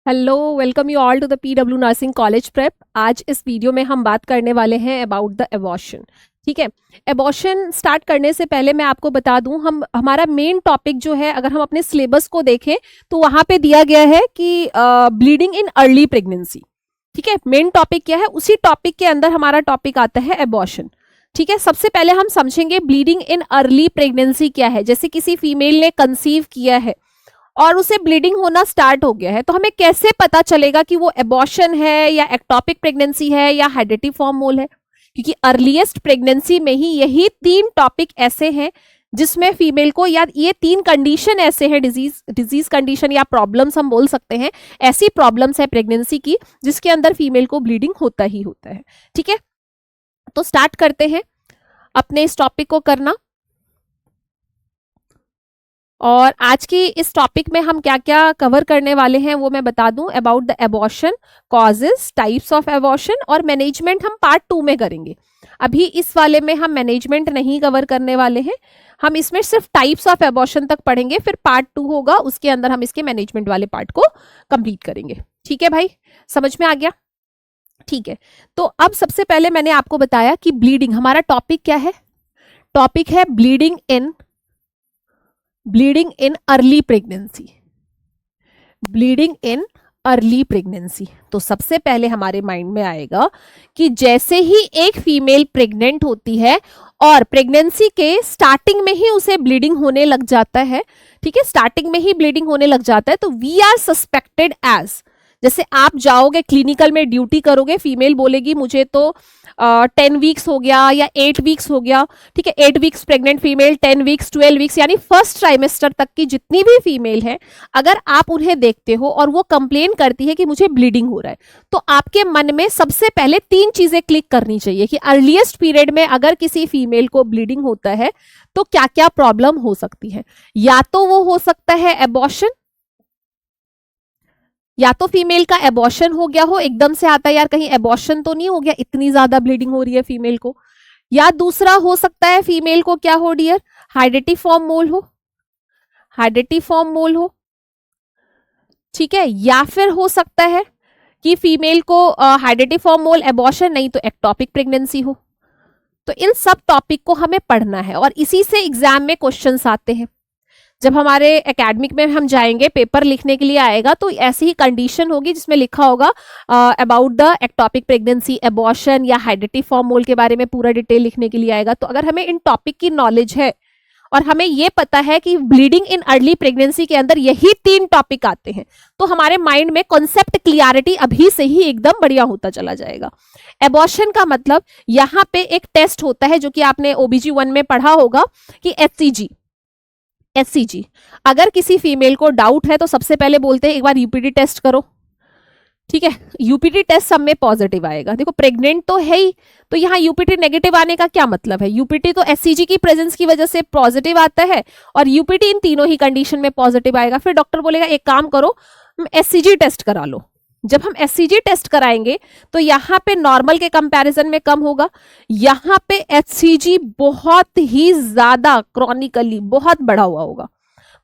Hello, welcome you all to the PW nursing college prep. आज इस video में हम बात करने वाले हैं अबाउट द एबॉर्शन। ठीक है। एबॉर्शन स्टार्ट करने से पहले मैं आपको बता दूं, हमारा मेन टॉपिक जो है, अगर हम अपने सिलेबस को देखें तो वहां पे दिया गया है कि ब्लीडिंग इन अर्ली प्रेगनेंसी। ठीक है। मेन टॉपिक क्या है, उसी टॉपिक के अंदर हमारा टॉपिक आता है एबॉर्शन। ठीक है। सबसे पहले हम समझेंगे ब्लीडिंग इन अर्ली प्रेगनेंसी क्या है। जैसे किसी फीमेल ने कंसीव किया है और उसे ब्लीडिंग होना स्टार्ट हो गया है, तो हमें कैसे पता चलेगा कि वो एबॉर्शन है या एक्टोपिक प्रेगनेंसी है या हेरिडिटी मोल है। क्योंकि अर्लीस्ट प्रेगनेंसी में ही यही तीन टॉपिक ऐसे हैं जिसमें फीमेल को, या ये तीन कंडीशन ऐसे हैं, डिजीज कंडीशन या प्रॉब्लम्स हम बोल सकते हैं, ऐसी प्रॉब्लम्स है प्रेगनेंसी की जिसके अंदर फीमेल को ब्लीडिंग होता ही होता है। ठीक है। तो स्टार्ट करते हैं अपने इस टॉपिक को करना। और आज की इस टॉपिक में हम क्या क्या कवर करने वाले हैं वो मैं बता दूं। About the abortion, causes, types of abortion और मैनेजमेंट हम पार्ट 2 में करेंगे। अभी इस वाले में हम मैनेजमेंट नहीं कवर करने वाले हैं, हम इसमें सिर्फ टाइप्स ऑफ एबॉर्शन तक पढ़ेंगे, फिर पार्ट 2 होगा, उसके अंदर हम इसके मैनेजमेंट वाले पार्ट को कंप्लीट करेंगे। ठीक है भाई, समझ में आ गया? ठीक है। तो अब सबसे पहले मैंने आपको बताया कि ब्लीडिंग, हमारा टॉपिक क्या है? टॉपिक है bleeding in early pregnancy. Bleeding in early pregnancy. तो सबसे पहले हमारे माइंड में आएगा कि जैसे ही एक फीमेल प्रेग्नेंट होती है और प्रेगनेंसी के स्टार्टिंग में ही उसे ब्लीडिंग होने लग जाता है, ठीक है, स्टार्टिंग में ही ब्लीडिंग होने लग जाता है, तो वी आर सस्पेक्टेड एज, जैसे आप जाओगे क्लिनिकल में ड्यूटी करोगे, फीमेल बोलेगी मुझे तो 10 वीक्स हो गया या 8 वीक्स हो गया। ठीक है। 8 weeks pregnant female, 10 weeks, 12 weeks, यानी फर्स्ट ट्राइमेस्टर तक की जितनी भी फीमेल है, अगर आप उन्हें देखते हो और वो कंप्लेन करती है कि मुझे ब्लीडिंग हो रहा है, तो आपके मन में सबसे पहले तीन चीजें क्लिक करनी चाहिए कि अर्लीस्ट पीरियड में अगर किसी फीमेल को ब्लीडिंग होता है तो क्या क्या प्रॉब्लम हो सकती है। या तो वो हो सकता है एबॉर्शन, या तो फीमेल का एबॉर्शन हो गया हो, एकदम से आता है यार कहीं एबॉर्शन तो नहीं हो गया, इतनी ज्यादा ब्लीडिंग हो रही है फीमेल को। या दूसरा हो सकता है फीमेल को क्या हो डियर, हाइडेटिफॉर्म मोल हो, हाइडेटिफॉर्म मोल हो। ठीक है। या फिर हो सकता है कि फीमेल को हाइडेटिफॉर्म मोल, एबॉर्शन नहीं तो एक्टोपिक प्रेगनेंसी हो। तो इन सब टॉपिक को हमें पढ़ना है और इसी से एग्जाम में क्वेश्चंस आते हैं। जब हमारे एकेडमिक में हम जाएंगे, पेपर लिखने के लिए आएगा, तो ऐसी ही कंडीशन होगी जिसमें लिखा होगा about the ectopic pregnancy, abortion या हाइडेटिफॉर्म मोल के बारे में पूरा डिटेल लिखने के लिए आएगा। तो अगर हमें इन टॉपिक की नॉलेज है और हमें ये पता है कि ब्लीडिंग इन अर्ली प्रेगनेंसी के अंदर यही तीन टॉपिक आते हैं, तो हमारे माइंड में कॉन्सेप्ट क्लियरिटी अभी से ही एकदम बढ़िया होता चला जाएगा। एबॉर्शन का मतलब, यहाँ पे एक टेस्ट होता है जो कि आपने OBGYN में पढ़ा होगा कि एचसीजी। अगर किसी फीमेल को डाउट है तो सबसे पहले बोलते हैं एक बार यूपीटी टेस्ट करो। ठीक है। यूपीटी टेस्ट सब में पॉजिटिव आएगा। देखो प्रेग्नेंट तो है ही, तो यहाँ यूपीटी नेगेटिव आने का क्या मतलब है? यूपीटी तो एचसीजी की प्रेजेंस की वजह से पॉजिटिव आता है और यूपीटी इन तीनों ही कंडीशन में पॉजिटिव आएगा। फिर डॉक्टर बोलेगा एक काम करो, एचसीजी टेस्ट करा लो। जब हम एचसीजी टेस्ट कराएंगे तो यहाँ पे नॉर्मल के कंपैरिजन में कम होगा, यहाँ पे एचसीजी बहुत ही ज्यादा क्रॉनिकली बहुत बढ़ा हुआ होगा,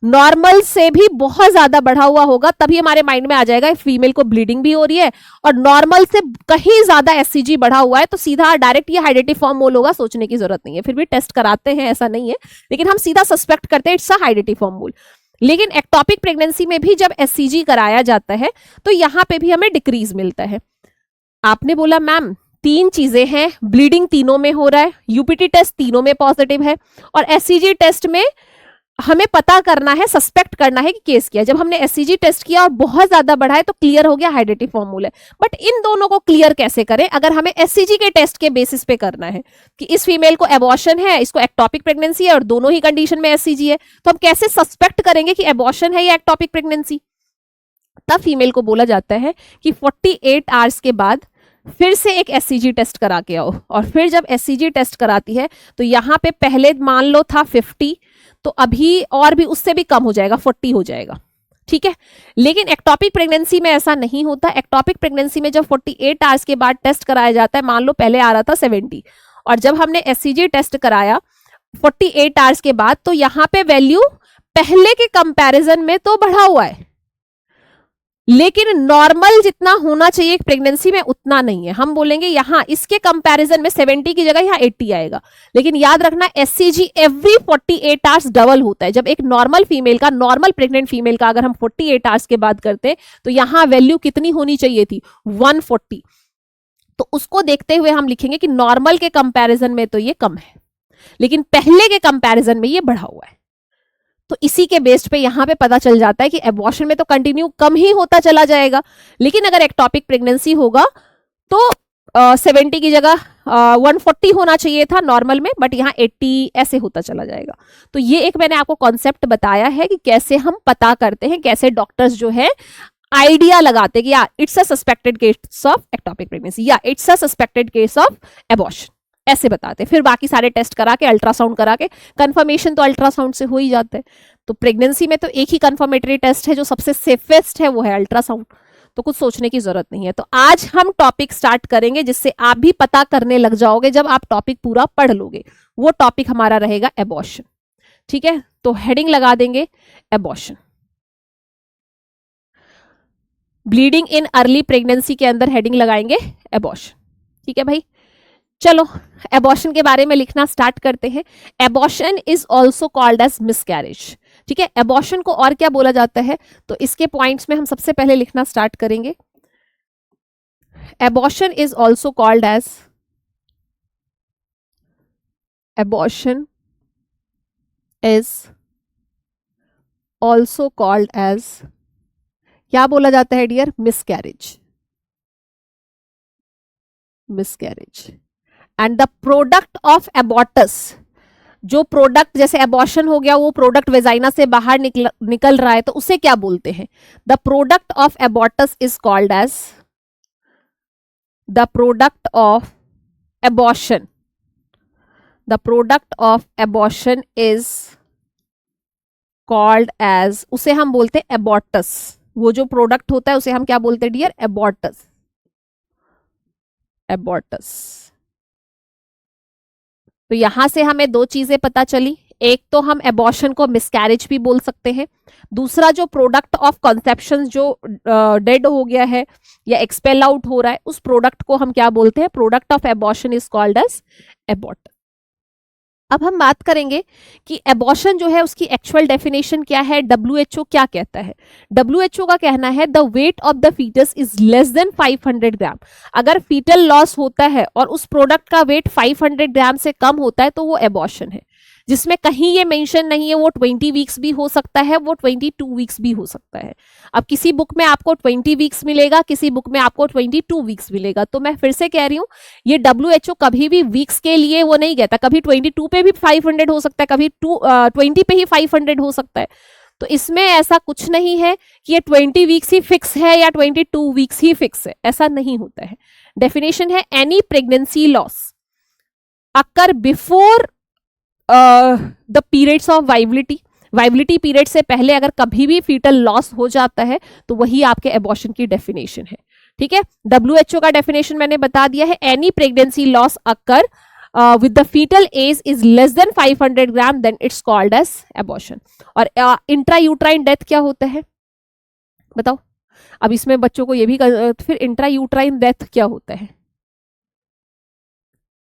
नॉर्मल से भी बहुत ज्यादा बढ़ा हुआ होगा। तभी हमारे माइंड में आ जाएगा फीमेल को ब्लीडिंग भी हो रही है और नॉर्मल से कहीं ज्यादा एचसीजी बढ़ा हुआ है, तो सीधा डायरेक्ट ये हाइडेटिफॉर्म मोल होगा, सोचने की जरूरत नहीं है। फिर भी टेस्ट कराते हैं, ऐसा नहीं है, लेकिन हम सीधा सस्पेक्ट करते हैं इट्स अ हाइडेटिफॉर्म मोल। लेकिन एक्टोपिक प्रेगनेंसी में भी जब एचसीजी कराया जाता है तो यहां पे भी हमें डिक्रीज मिलता है। आपने बोला मैम तीन चीजें हैं, ब्लीडिंग तीनों में हो रहा है, यूपीटी टेस्ट तीनों में पॉजिटिव है, और एचसीजी टेस्ट में हमें पता करना है, सस्पेक्ट करना है कि केस किया। जब हमने एचसीजी टेस्ट किया और बहुत ज्यादा बढ़ा है तो क्लियर हो गया हाइडेटिफॉर्म मोल है। बट इन दोनों को क्लियर कैसे करें अगर हमें एचसीजी के टेस्ट के बेसिस पे करना है कि इस फीमेल को एबॉर्शन है, इसको एक्टोपिक प्रेगनेंसी है और दोनों ही कंडीशन में एचसीजी है, तो हम कैसे सस्पेक्ट करेंगे कि एबॉर्शन है या एक्टोपिक प्रेगनेंसी? तब फीमेल को बोला जाता है कि 48 आवर्स के बाद फिर से एक एचसीजी टेस्ट करा के आओ। और फिर जब एचसीजी टेस्ट कराती है तो यहाँ पे पहले मान लो था 50, तो अभी और भी उससे भी कम हो जाएगा, 40 हो जाएगा। ठीक है। लेकिन एक्टोपिक प्रेगनेंसी में ऐसा नहीं होता। एक्टोपिक प्रेगनेंसी में जब 48 आवर्स के बाद टेस्ट कराया जाता है, मान लो पहले आ रहा था 70 और जब हमने एचसीजी टेस्ट कराया 48 आवर्स के बाद, तो यहाँ पे वैल्यू पहले के कंपैरिजन में तो बढ़ा हुआ है, लेकिन नॉर्मल जितना होना चाहिए एक प्रेगनेंसी में उतना नहीं है। हम बोलेंगे यहाँ इसके कंपैरिजन में 70 की जगह यहाँ 80 आएगा। लेकिन याद रखना एससीजी एवरी 48 आवर्स डबल होता है। जब एक नॉर्मल फीमेल का, नॉर्मल प्रेग्नेंट फीमेल का अगर हम 48 आवर्स के बाद करते हैं तो यहाँ वैल्यू कितनी होनी चाहिए थी, 140। तो उसको देखते हुए हम लिखेंगे कि नॉर्मल के कंपैरिजन में तो ये कम है, लेकिन पहले के कंपैरिजन में ये बढ़ा हुआ है। तो इसी के बेस्ड पे यहां पे पता चल जाता है कि एबॉर्शन में तो कंटिन्यू कम ही होता चला जाएगा, लेकिन अगर एक्टोपिक प्रेगनेंसी होगा तो 70 की जगह 140 होना चाहिए था नॉर्मल में, बट यहाँ 80 ऐसे होता चला जाएगा। तो ये एक मैंने आपको कॉन्सेप्ट बताया है कि कैसे हम पता करते हैं, कैसे डॉक्टर्स जो है आइडिया लगाते कि या it's a suspected case of ectopic pregnancy या it's a suspected case of abortion, ऐसे बताते। फिर बाकी सारे टेस्ट करा के, अल्ट्रासाउंड करा के, कंफर्मेशन तो अल्ट्रासाउंड से हो ही जाता है। तो प्रेगनेंसी में तो एक ही कंफर्मेटरी टेस्ट है जो सबसे सेफेस्ट है, वो है अल्ट्रासाउंड। तो कुछ सोचने की जरूरत नहीं है। तो आज हम टॉपिक स्टार्ट करेंगे जिससे आप भी पता करने लग जाओगे जब आप टॉपिक पूरा पढ़ लोगे। वो टॉपिक हमारा रहेगा एबॉर्शन। ठीक है, तो हेडिंग लगा देंगे abortion. Bleeding in early pregnancy के अंदर हेडिंग लगाएंगे एबॉर्शन। ठीक है भाई, चलो एबॉर्शन के बारे में लिखना स्टार्ट करते हैं। Abortion is also called as miscarriage. ठीक है, एबॉर्शन को और क्या बोला जाता है, तो इसके पॉइंट्स में हम सबसे पहले लिखना स्टार्ट करेंगे। Abortion is also called as, abortion is also called as, क्या बोला जाता है dear, miscarriage. Miscarriage and the product of abortus, जो प्रोडक्ट जैसे एबॉर्शन हो गया, वो प्रोडक्ट वेजाइना से बाहर निकल रहा है, तो उसे क्या बोलते हैं, the product of abortus is called as, the product of abortion, the product of abortion is called as, उसे हम बोलते हैं एबॉर्टस। वो जो प्रोडक्ट होता है उसे हम क्या बोलते हैं डियर, एबॉर्टस। एबॉर्टस। तो यहां से हमें दो चीजें पता चली, एक तो हम एबॉर्शन को मिसकैरेज भी बोल सकते हैं, दूसरा जो प्रोडक्ट ऑफ कंसेप्शन जो डेड हो गया है या एक्सपेल आउट हो रहा है, उस प्रोडक्ट को हम क्या बोलते हैं, product of abortion is called as abort. अब हम बात करेंगे कि एबॉर्शन जो है उसकी एक्चुअल डेफिनेशन क्या है, डब्ल्यूएचओ क्या कहता है। डब्ल्यूएचओ का कहना है the weight of the fetus is less than 500 gram. अगर फीटल लॉस होता है और उस प्रोडक्ट का वेट 500 ग्राम से कम होता है तो वो एबॉर्शन है। जिसमें कहीं ये मेंशन नहीं है वो 20 वीक्स भी हो सकता है, वो 22 वीक्स भी हो सकता है। अब किसी बुक में आपको 20 वीक्स मिलेगा, किसी बुक में आपको 22 वीक्स मिलेगा। तो मैं फिर से कह रही हूँ, ये डब्ल्यूएचओ कभी भी वीक्स के लिए वो नहीं कहता, कभी 22 पे भी 500 हो सकता है, कभी 20 पे ही 500 हो सकता है। तो इसमें ऐसा कुछ नहीं है कि ये 20 वीक्स ही फिक्स है या 22 वीक्स ही फिक्स है, ऐसा नहीं होता है। डेफिनेशन है any pregnancy loss occur before the periods of viability. Viability period से पहले अगर कभी भी फीटल लॉस हो जाता है तो वही आपके एबॉर्शन की डेफिनेशन है। ठीक है, डब्ल्यूएचओ का डेफिनेशन मैंने बता दिया है, any pregnancy loss occur with the fetal age is less than 500 gram then it's called as abortion. और इंट्रायूट्राइन डेथ क्या होता है बताओ। अब इसमें बच्चों को ये भी फिर इंट्रायूट्राइन डेथ क्या होता है,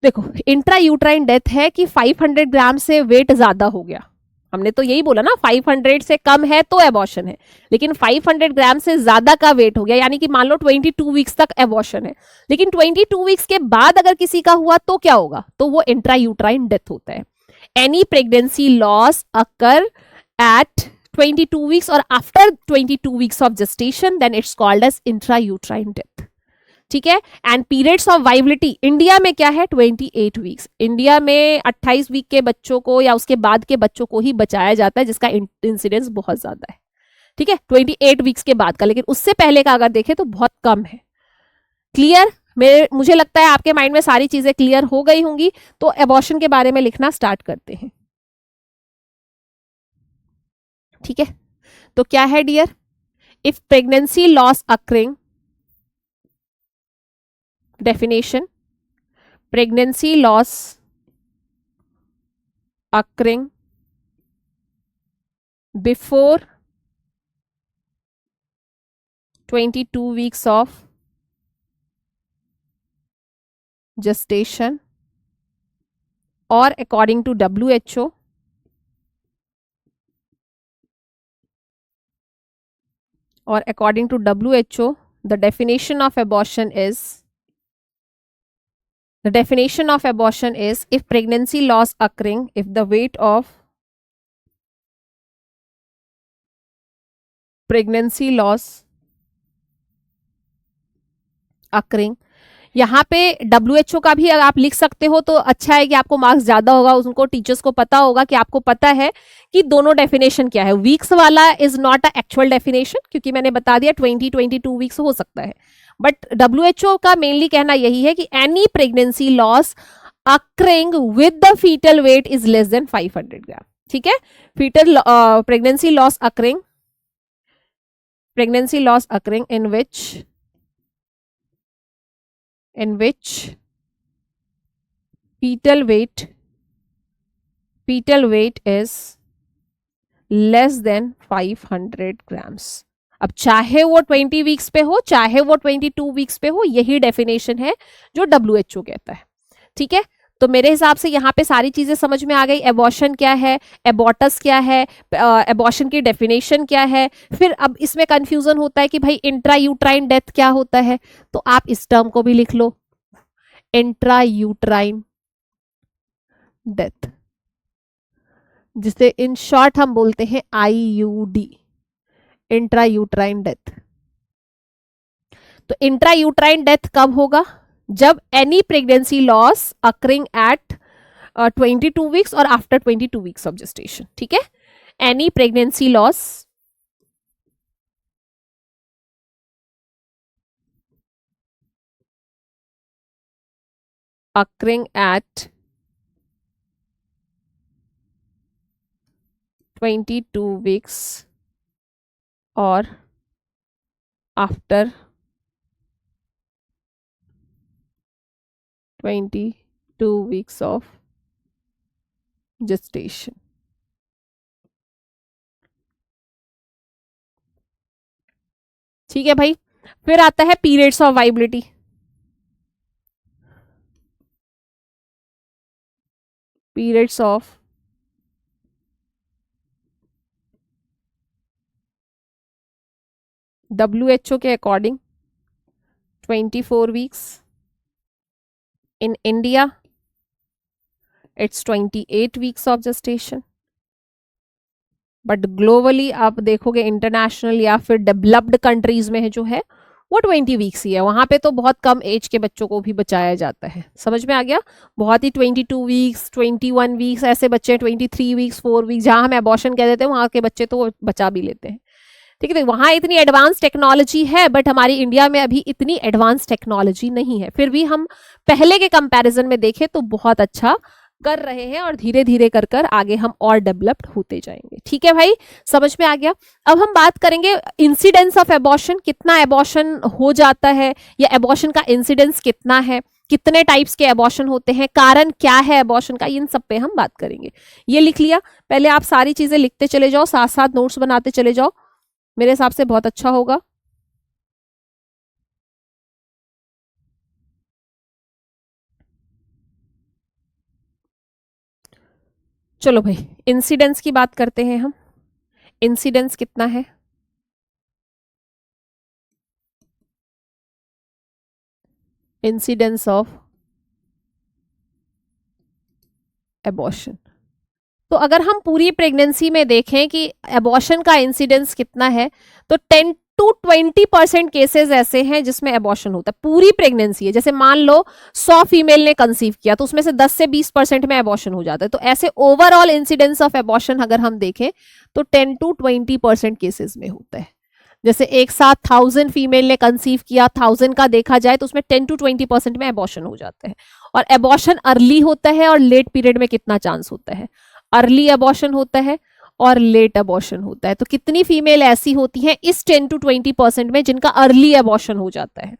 देखो इंट्रायूट्राइन डेथ है कि 500 ग्राम से वेट ज्यादा हो गया। हमने तो यही बोला ना, 500 से कम है तो एबॉर्शन है, लेकिन 500 ग्राम से ज्यादा का वेट हो गया, यानी कि मान लो 22 वीक्स तक एबॉर्शन है, लेकिन 22 वीक्स के बाद अगर किसी का हुआ तो क्या होगा, तो वो इंट्रायूट्राइन डेथ होता है। Any pregnancy loss occur at 22 weeks और after 22 weeks of gestation then it's called as intrauterine death. ठीक है, and periods of viability India में क्या है, 28 वीक्स। इंडिया में 28 वीक के बच्चों को या उसके बाद के बच्चों को ही बचाया जाता है, जिसका इंसिडेंस बहुत ज्यादा है। ठीक है, 28 वीक्स के बाद का, लेकिन उससे पहले का अगर देखें तो बहुत कम है। क्लियर, मुझे लगता है आपके माइंड में सारी चीजें क्लियर हो गई होंगी। तो एबॉर्शन के बारे में लिखना स्टार्ट करते हैं। ठीक है, तो क्या है dear, if pregnancy loss occurring, definition, pregnancy loss occurring before 22 weeks of gestation, or according to WHO, the definition of abortion is if pregnancy loss occurring if the weight of pregnancy loss occurring, यहाँ पे WHO का भी अगर आप लिख सकते हो तो अच्छा है कि आपको मार्क्स ज्यादा होगा, उनको टीचर्स को पता होगा कि आपको पता है कि दोनों डेफिनेशन क्या है। वीक्स वाला is not a actual definition, क्योंकि मैंने बता दिया 22 वीक्स हो सकता है, बट WHO का मेनली कहना यही है कि any pregnancy loss occurring with the fetal weight is less than 500 gram. ठीक है, fetal pregnancy loss occurring in which fetal weight is less than 500 grams। अब चाहे वो 20 वीक्स पे हो चाहे वो 22 वीक्स पे हो, यही डेफिनेशन है जो WHO कहता है। ठीक है, तो मेरे हिसाब से यहाँ पे सारी चीजें समझ में आ गई। एबॉर्शन क्या है, एबॉर्टस क्या है, एबॉर्शन की डेफिनेशन क्या है। फिर अब इसमें कंफ्यूजन होता है कि भाई इंट्रा यूट्राइन डेथ क्या होता है, तो आप इस टर्म को भी लिख लो, इंट्रा यूट्राइन डेथ, जिसे इन शॉर्ट हम बोलते हैं IUD, इंट्रा यूट्राइन डेथ। तो इंट्रा यूट्राइन डेथ कब होगा, जब any pregnancy loss occurring at 22 weeks और आफ्टर 22 वीक्स ऑफ जेस्टेशन। ठीक है, any pregnancy loss occurring at 22 weeks or after 22 weeks of gestation। ठीक है भाई, फिर आता है periods of viability. Periods of WHO के according 24 weeks, in India it's 28 weeks of gestation, but globally आप देखोगे इंटरनेशनल या फिर डेवलप्ड कंट्रीज में है जो है वो 20 वीक्स ही है। वहां पे तो बहुत कम एज के बच्चों को भी बचाया जाता है। समझ में आ गया, बहुत ही 22 वीक्स 21 वीक्स ऐसे बच्चे, 23 वीक्स 4 वीक्स जहां हम एबॉर्शन कह देते हैं वहां के बच्चे तो बचा भी लेते हैं। ठीक है, तो वहां इतनी एडवांस टेक्नोलॉजी है, बट हमारी इंडिया में अभी इतनी एडवांस टेक्नोलॉजी नहीं है। फिर भी हम पहले के कंपैरिजन में देखें तो बहुत अच्छा कर रहे हैं और धीरे धीरे कर कर आगे हम और डेवलप्ड होते जाएंगे। ठीक है भाई, समझ में आ गया। अब हम बात करेंगे इंसिडेंस ऑफ एबॉर्शन, कितना एबॉर्शन हो जाता है या एबॉर्शन का इंसिडेंस कितना है, कितने टाइप्स के एबॉर्शन होते हैं, कारण क्या है एबॉर्शन का, इन सब पे हम बात करेंगे। ये लिख लिया, पहले आप सारी चीजें लिखते चले जाओ, साथ साथ नोट्स बनाते चले जाओ, मेरे हिसाब से बहुत अच्छा होगा। चलो भाई, इंसिडेंस की बात करते हैं हम। इंसिडेंस कितना है, इंसिडेंस ऑफ एबॉर्शन। तो अगर हम पूरी प्रेगनेंसी में देखें कि एबॉर्शन का इंसिडेंस कितना है, तो 10 to 20% केसेस ऐसे हैं जिसमें एबॉर्शन होता है। पूरी प्रेगनेंसी है, जैसे मान लो 100 फीमेल ने कंसीव किया तो उसमें से 10 से 20% में एबॉर्शन हो जाता है। तो ऐसे ओवरऑल इंसिडेंस ऑफ एबॉर्शन अगर हम देखें तो 10 to 20% केसेस में होता है। जैसे एक साथ 1000 फीमेल ने कंसीव किया, 1000 का देखा जाए तो उसमें 10 to 20% में एबॉर्शन हो जाता है। और एबॉर्शन अर्ली होता है और लेट पीरियड में कितना चांस होता है, अर्ली एबॉर्शन होता है और लेट एबॉर्शन होता है। तो कितनी फीमेल ऐसी होती हैं इस 10 to 20% में जिनका अर्ली एबॉर्शन हो जाता है।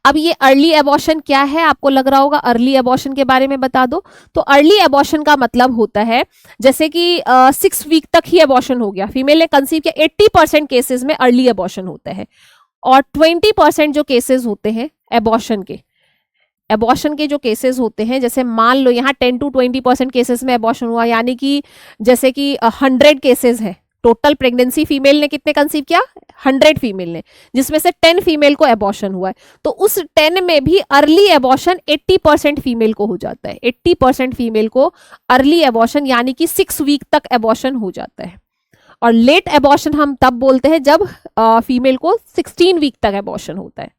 अब ये अर्ली एबॉर्शन क्या है, आपको लग रहा होगा अर्ली एबॉर्शन के बारे में बता दो। तो अर्ली एबॉर्शन का मतलब होता है जैसे कि 6 वीक तक ही एबॉर्शन हो गया, फीमेल ने कंसीव किया, 80% केसेस में अर्ली एबॉर्शन होता है। और 20% जो केसेस होते हैं एबॉर्शन के जो केसेस होते हैं, जैसे मान लो यहाँ 10 to 20% केसेस में एबॉर्शन हुआ, यानी कि जैसे कि 100 केसेस है, टोटल प्रेगनेंसी फीमेल ने कितने कंसीव किया, 100 फीमेल ने, जिसमें से 10 फीमेल को एबॉर्शन हुआ है, तो उस 10 में भी अर्ली एबॉर्शन 80% फीमेल को हो जाता है। 80% फीमेल को अर्ली एबॉर्शन यानी कि 6 वीक तक एबॉर्शन हो जाता है। और लेट एबॉर्शन हम तब बोलते हैं जब फीमेल को 16 वीक तक एबॉर्शन होता है।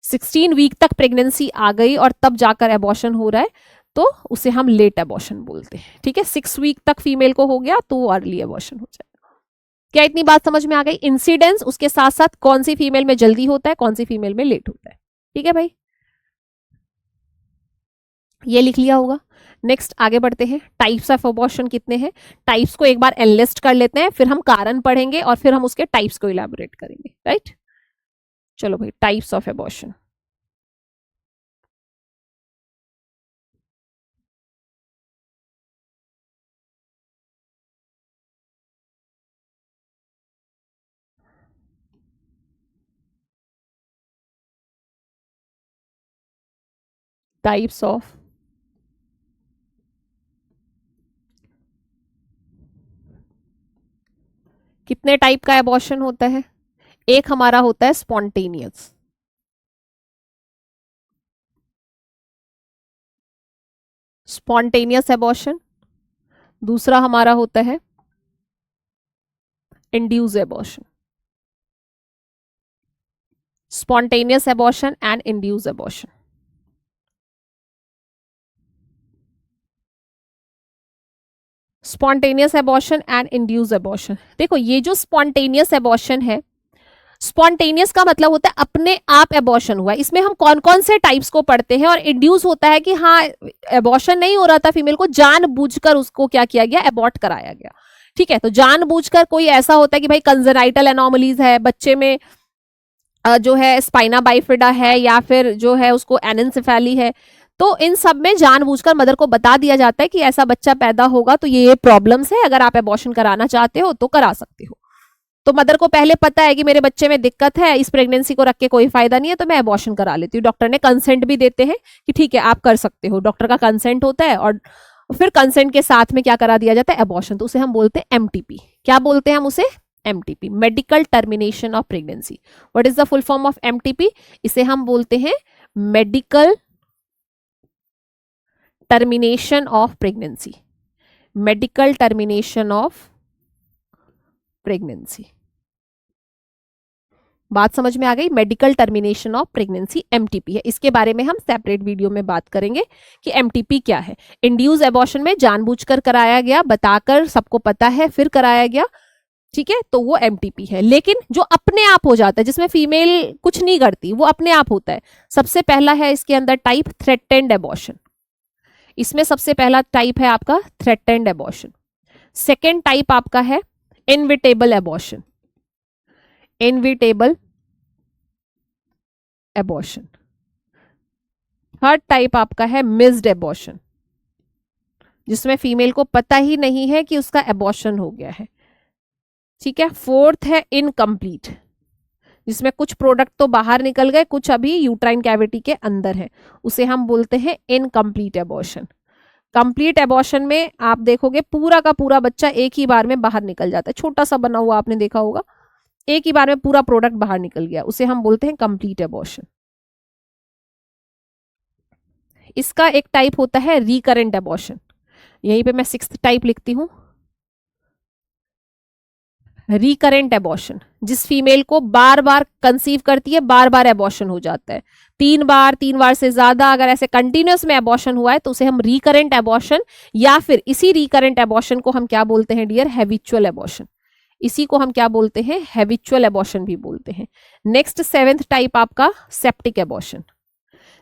16 वीक तक प्रेगनेंसी आ गई और तब जाकर एबॉर्शन हो रहा है, तो उसे हम लेट एबॉर्शन बोलते हैं। ठीक है, 6 वीक तक फीमेल को हो गया तो अर्ली एबॉर्शन हो जाएगा। क्या इतनी बात समझ में आ गई? इंसिडेंस, उसके साथ साथ कौन सी फीमेल में जल्दी होता है, कौन सी फीमेल में लेट होता है। ठीक है भाई, ये लिख लिया होगा। नेक्स्ट आगे बढ़ते हैं, टाइप्स ऑफ एबॉर्शन कितने हैं, टाइप्स को एक बार एनलिस्ट कर लेते हैं, फिर हम कारण पढ़ेंगे और फिर हम उसके टाइप्स को इलैबोरेट करेंगे। राइट, चलो भाई, types of abortion. Types of कितने टाइप का एबॉर्शन होता है? एक हमारा होता है स्पॉन्टेनियस, एबॉर्शन। दूसरा हमारा होता है induce abortion, spontaneous abortion and induce abortion. Spontaneous abortion and induce abortion, देखो ये जो स्पॉन्टेनियस एबॉर्शन है, स्पॉन्टेनियस का मतलब होता है अपने आप एबॉर्शन हुआ, इसमें हम कौन कौन से टाइप्स को पढ़ते हैं। और इंड्यूस होता है कि हाँ एबॉर्शन नहीं हो रहा था फीमेल को, जानबूझकर उसको क्या किया गया, एबॉर्ट कराया गया। ठीक है, तो जानबूझकर कोई ऐसा होता है कि भाई कंजेनाइटल एनोमलीज है बच्चे में, जो है स्पाइना बाइफिडा है, या फिर जो है उसको एनेंसेफेली है, तो इन सब में जानबूझकर मदर को बता दिया जाता है कि ऐसा बच्चा पैदा होगा तो ये प्रॉब्लम्स है, अगर आप एबॉर्शन कराना चाहते हो तो करा सकते हो। तो मदर को पहले पता है कि मेरे बच्चे में दिक्कत है, इस प्रेगनेंसी को रख के कोई फायदा नहीं है, तो मैं एबॉर्शन करा लेती हूँ। डॉक्टर ने कंसेंट भी देते हैं कि ठीक है आप कर सकते हो, डॉक्टर का कंसेंट होता है, और फिर कंसेंट के साथ में क्या करा दिया जाता है, एबॉर्शन। तो उसे हम बोलते हैं एमटीपी। क्या बोलते हैं हम उसे? MTP, medical termination of pregnancy. What is the full form of MTP? इसे हम बोलते हैं medical termination of pregnancy, medical termination of pregnancy. बात समझ में आ गई? Medical termination of pregnancy MTP है। इसके बारे में हम सेपरेट वीडियो में बात करेंगे कि एमटीपी क्या है। इंड्यूस एबॉर्शन में जानबूझकर कराया गया, बताकर, सबको पता है, फिर कराया गया, ठीक है, तो वो एमटीपी है। लेकिन जो अपने आप हो जाता है, जिसमें फीमेल कुछ नहीं करती, वो अपने आप होता है, सबसे पहला है इसके अंदर टाइप थ्रेटेंड एबॉर्शन। इसमें सबसे पहला टाइप है आपका थ्रेटेंड एबॉर्शन। सेकेंड टाइप आपका है inevitable abortion, inevitable abortion. Third type आपका है मिस्ड एबॉर्शन, जिसमें फीमेल को पता ही नहीं है कि उसका एबॉर्शन हो गया है। ठीक है, फोर्थ है इनकम्प्लीट, जिसमें कुछ प्रोडक्ट तो बाहर निकल गए, कुछ अभी यूट्राइन कैविटी के अंदर है, उसे हम बोलते हैं इनकम्प्लीट एबॉर्शन। कंप्लीट एबॉर्शन में आप देखोगे पूरा का पूरा बच्चा एक ही बार में बाहर निकल जाता है, छोटा सा बना हुआ आपने देखा होगा, एक ही बार में पूरा प्रोडक्ट बाहर निकल गया, उसे हम बोलते हैं कंप्लीट एबॉर्शन। इसका एक टाइप होता है रिकरेंट एबॉर्शन, यहीं पे मैं 6th टाइप लिखती हूं, रिकरेंट एबॉर्शन। जिस फीमेल को बार बार कंसीव करती है, बार बार एबॉर्शन हो जाता है, 3 बार से ज्यादा अगर ऐसे कंटिन्यूअस में एबॉर्शन हुआ है तो उसे हम रिकरेंट एबॉर्शन, या फिर इसी रिकरेंट एबॉर्शन को हम क्या बोलते हैं डियर, हैबिचुअल एबॉर्शन। इसी को हम क्या बोलते हैं, हैबिचुअल एबॉर्शन भी बोलते हैं। नेक्स्ट 7th टाइप आपका सेप्टिक एबॉर्शन।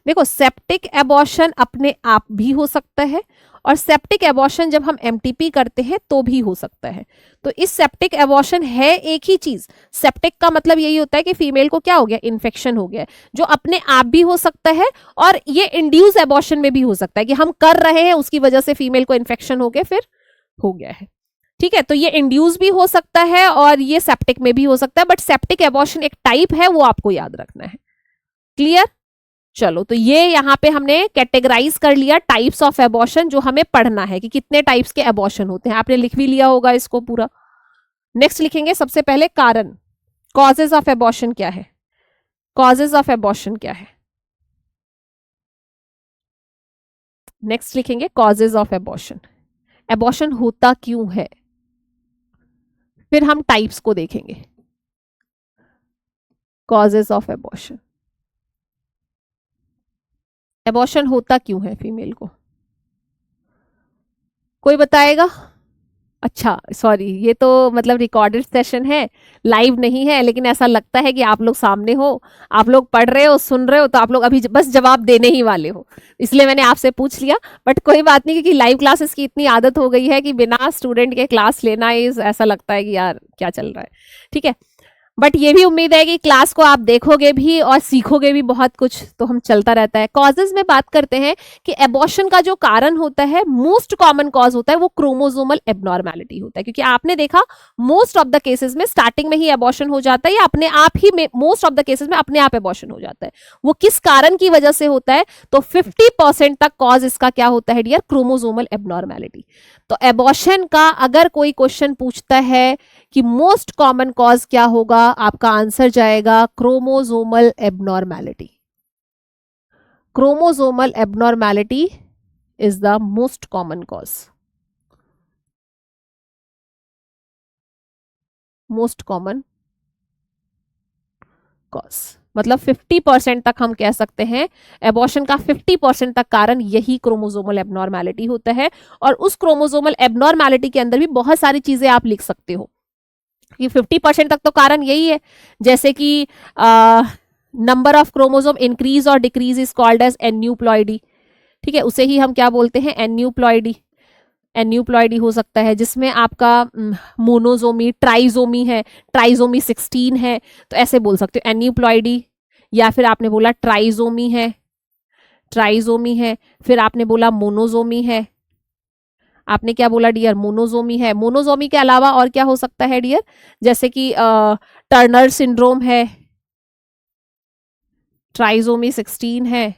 देखो सेप्टिक एबॉर्शन अपने आप भी हो सकता है और सेप्टिक एबॉर्शन जब हम एमटीपी करते हैं तो भी हो सकता है। तो इस सेप्टिक एबॉर्शन है एक ही चीज। सेप्टिक का मतलब यही होता है कि फीमेल को क्या हो गया, इन्फेक्शन हो गया, जो अपने आप भी हो सकता है और ये इंड्यूस एबॉर्शन में भी हो सकता है कि हम कर रहे हैं उसकी वजह से फीमेल को इन्फेक्शन हो गया फिर हो गया है। ठीक है, तो ये इंड्यूस भी हो सकता है और ये सेप्टिक में भी हो सकता है, बट सेप्टिक एबॉर्शन एक टाइप है, वो आपको याद रखना है। क्लियर? चलो, तो ये यहाँ पे हमने कैटेगराइज कर लिया टाइप्स ऑफ एबॉर्शन, जो हमें पढ़ना है कि कितने टाइप्स के एबॉर्शन होते हैं। आपने लिख भी लिया होगा इसको पूरा। नेक्स्ट लिखेंगे सबसे पहले कारण, कॉजेज ऑफ एबॉर्शन क्या है, कॉजेज ऑफ एबॉर्शन क्या है। नेक्स्ट लिखेंगे कॉजेज ऑफ एबॉर्शन, एबॉर्शन होता क्यों है। फिर हम टाइप्स को देखेंगे। कॉजेज ऑफ एबॉर्शन, एबॉर्शन होता क्यों है फीमेल को, कोई बताएगा। अच्छा सॉरी, ये तो मतलब रिकॉर्डेड सेशन है, लाइव नहीं है, लेकिन ऐसा लगता है कि आप लोग सामने हो, आप लोग पढ़ रहे हो, सुन रहे हो, तो आप लोग अभी बस जवाब देने ही वाले हो, इसलिए मैंने आपसे पूछ लिया। बट कोई बात नहीं, क्योंकि लाइव क्लासेस की इतनी आदत हो गई है कि बिना स्टूडेंट के क्लास लेना इस ऐसा लगता है कि यार क्या चल रहा है। ठीक है, बट ये भी उम्मीद है कि क्लास को आप देखोगे भी और सीखोगे भी बहुत कुछ, तो हम चलता रहता है। कॉजेज में बात करते हैं कि एबॉर्शन का जो कारण होता है, मोस्ट कॉमन कॉज होता है वो क्रोमोसोमल एबनॉर्मेलिटी होता है, क्योंकि आपने देखा मोस्ट ऑफ द केसेस में स्टार्टिंग में ही एबॉर्शन हो जाता है या अपने आप ही मोस्ट ऑफ द केसेस में अपने आप एबॉर्शन हो जाता है। वो किस कारण की वजह से होता है, तो 50% तक कॉज इसका क्या होता है डियर, क्रोमोसोमल एबनॉर्मेलिटी। तो एबॉर्शन का अगर कोई क्वेश्चन पूछता है कि मोस्ट कॉमन कॉज क्या होगा, आपका आंसर जाएगा chromosomal abnormality. Chromosomal abnormality is the most common cause, most common cause मतलब 50% तक हम कह सकते हैं एबॉर्शन का 50% तक कारण यही क्रोमोसोमल एबनॉर्मेलिटी होता है। और उस क्रोमोसोमल एबनॉर्मेलिटी के अंदर भी बहुत सारी चीजें आप लिख सकते हो कि 50% तक तो कारण यही है, जैसे कि नंबर ऑफ क्रोमोसोम इंक्रीज और decrease is called as aneuploidy. ठीक है, उसे ही हम क्या बोलते हैं, एन्यूप्लॉइडी। एन्यूप्लॉइडी हो सकता है जिसमें आपका मोनोजोमी, ट्राइजोमी है, ट्राइजोमी 16 है, तो ऐसे बोल सकते हो एन्यूप्लॉइडी। या फिर आपने बोला ट्राइजोमी है, ट्राइजोमी है, फिर आपने बोला मोनोजोमी है। आपने क्या बोला डियर, मोनोजोमी है। मोनोजोमी के अलावा और क्या हो सकता है डियर, जैसे कि टर्नर सिंड्रोम है, ट्राइजोमी 16 है,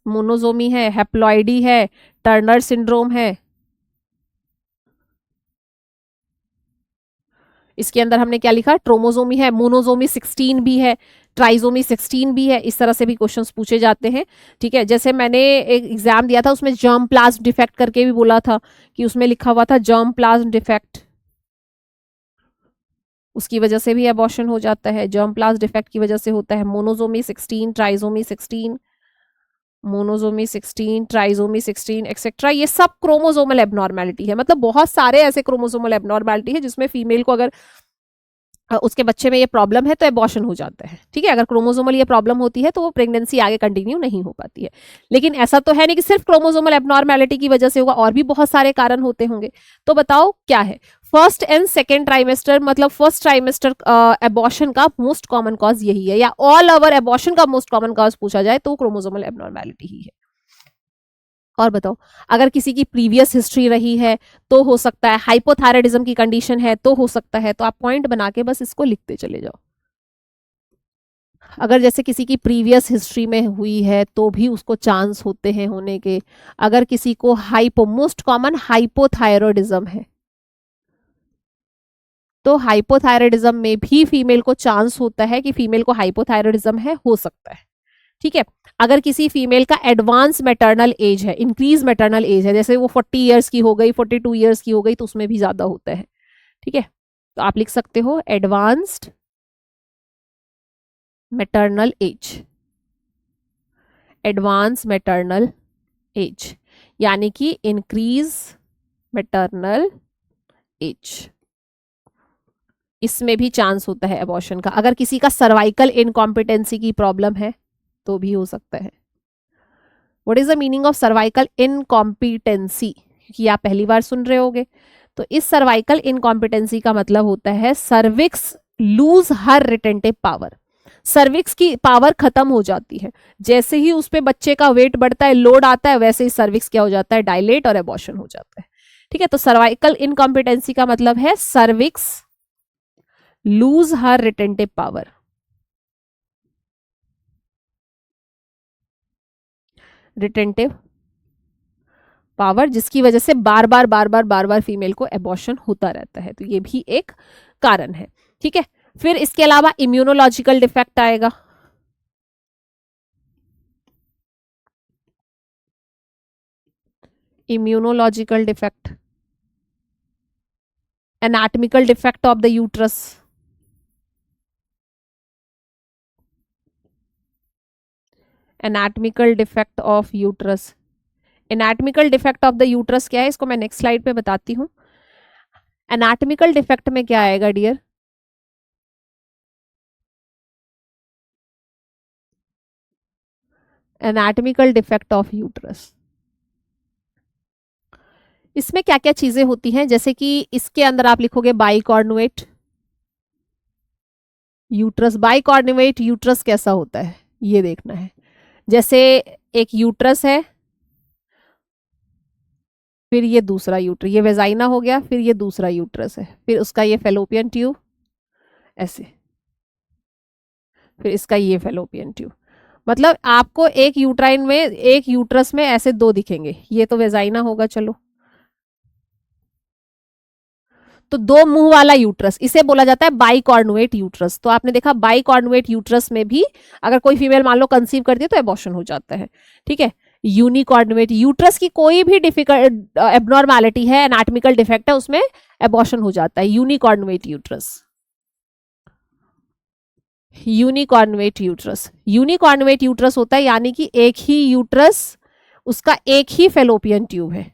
मोनोजोमी है, हेप्लॉइडी है, टर्नर सिंड्रोम है। इसके अंदर हमने क्या लिखा, ट्रोमोजोमी है, मोनोजोमी 16 भी है, ट्राइजोमी 16 भी है। इस तरह से भी क्वेश्चंस पूछे जाते हैं। ठीक है, जैसे मैंने एक एग्जाम दिया था, उसमें जर्म प्लाज्म डिफेक्ट करके भी बोला था कि उसमें लिखा हुआ था जर्म प्लाज्म डिफेक्ट, उसकी वजह से भी एबॉर्शन हो जाता है, जर्म प्लाज्म डिफेक्ट की वजह से होता है। मोनोजोमी 16, ट्राइजोमी 16, मोनोजोमी 16, ट्राइजोमी 16 एक्सेट्रा, ये सब क्रोमोसोमल एबनॉर्मेलिटी है। मतलब बहुत सारे ऐसे क्रोमोसोमल एबनॉर्मेलिटी है जिसमें फीमेल को अगर उसके बच्चे में ये प्रॉब्लम है तो एबॉर्शन हो जाता है। ठीक है, अगर क्रोमोसोमल ये प्रॉब्लम होती है तो वो प्रेगनेंसी आगे कंटिन्यू नहीं हो पाती है। लेकिन ऐसा तो है नहीं कि सिर्फ क्रोमोसोमल एबनॉर्मेलिटी की वजह से होगा, और भी बहुत सारे कारण होते होंगे। तो बताओ क्या है, फर्स्ट एंड सेकेंड ट्राइमेस्टर, मतलब फर्स्ट ट्राइमेस्टर एबॉर्शन का मोस्ट कॉमन कॉज यही है, या ऑल ओवर एबॉर्शन का मोस्ट कॉमन कॉज पूछा जाए तो क्रोमोसोमल एबनॉर्मेलिटी ही है। और बताओ, अगर किसी की प्रीवियस हिस्ट्री रही है तो हो सकता है, हाइपोथायराइडिज्म की कंडीशन है तो हो सकता है। तो आप पॉइंट बना के बस इसको लिखते चले जाओ। अगर जैसे किसी की प्रीवियस हिस्ट्री में हुई है तो भी उसको चांस होते हैं होने के। अगर किसी को मोस्ट कॉमन हाइपोथायरॉयडिज्म है तो हाइपोथायरॉयडिज्म में भी फीमेल को चांस होता है कि फीमेल को हाइपोथायरॉयडिज्म है, हो सकता है। ठीक है, अगर किसी फीमेल का एडवांस मैटरनल एज है, इंक्रीज मैटरनल एज है, जैसे वो 40 ईयर्स की हो गई, 42 ईयर्स की हो गई, तो उसमें भी ज्यादा होता है। ठीक है, तो आप लिख सकते हो advanced maternal age, advance maternal age यानी कि इंक्रीज मैटरनल एज। इसमें भी चांस होता है एबॉर्शन का। अगर किसी का सर्वाइकल इनकॉम्पिटेंसी की प्रॉब्लम है तो भी हो सकता है। What is the meaning of cervical incompetency, क्योंकि आप पहली बार सुन रहे होगे। तो इस सर्वाइकल इनकॉम्पिटेंसी का मतलब होता है cervix loose her retentive power. Cervix की पावर खत्म हो जाती है, जैसे ही उस पे बच्चे का वेट बढ़ता है, लोड आता है, वैसे ही सर्विक्स क्या हो जाता है, डायलेट और एबॉर्शन हो जाता है। ठीक है, तो सर्वाइकल इनकॉम्पिटेंसी का मतलब है cervix loose her retentive power. Retentive power, जिसकी वजह से बार बार फीमेल को एबॉर्शन होता रहता है, तो ये भी एक कारण है। ठीक है, फिर इसके अलावा इम्यूनोलॉजिकल डिफेक्ट आएगा। Immunological defect, anatomical defect of the uterus, anatomical defect of uterus. Anatomical defect of the uterus क्या है, इसको मैं नेक्स्ट स्लाइड पे बताती हूँ। एनाटॉमिकल डिफेक्ट में क्या आएगा dear, anatomical defect of uterus. इसमें क्या क्या चीजें होती हैं, जैसे कि इसके अंदर आप लिखोगे बाइकॉर्नुएट यूट्रस। बाइकॉर्नुएट यूट्रस कैसा होता है ये देखना है। जैसे एक यूट्रस है, फिर ये दूसरा यूट्रस, ये वेजाइना हो गया, फिर ये दूसरा यूट्रस है, फिर उसका ये फेलोपियन ट्यूब ऐसे, फिर इसका ये फेलोपियन ट्यूब। मतलब आपको एक यूट्राइन में, एक यूट्रस में ऐसे दो दिखेंगे। ये तो वेजाइना होगा, चलो, तो दो मुंह वाला यूट्रस, इसे बोला जाता है बाइकॉर्नुएट यूट्रस। तो आपने देखा बाइकॉर्नुएट यूट्रस में भी अगर कोई फीमेल मान लो कंसीव करती है तो एबॉर्शन हो जाता है। ठीक है, यूनिकॉर्नुएट यूट्रस की कोई भी डिफिकल्ट एबनॉर्मैलिटी है, एनाटॉमिकल डिफेक्ट है, उसमें एबॉर्शन हो जाता है। Unicornuate uterus, unicornuate uterus, unicornuate uterus होता है यानी कि एक ही यूट्रस, उसका एक ही फेलोपियन ट्यूब है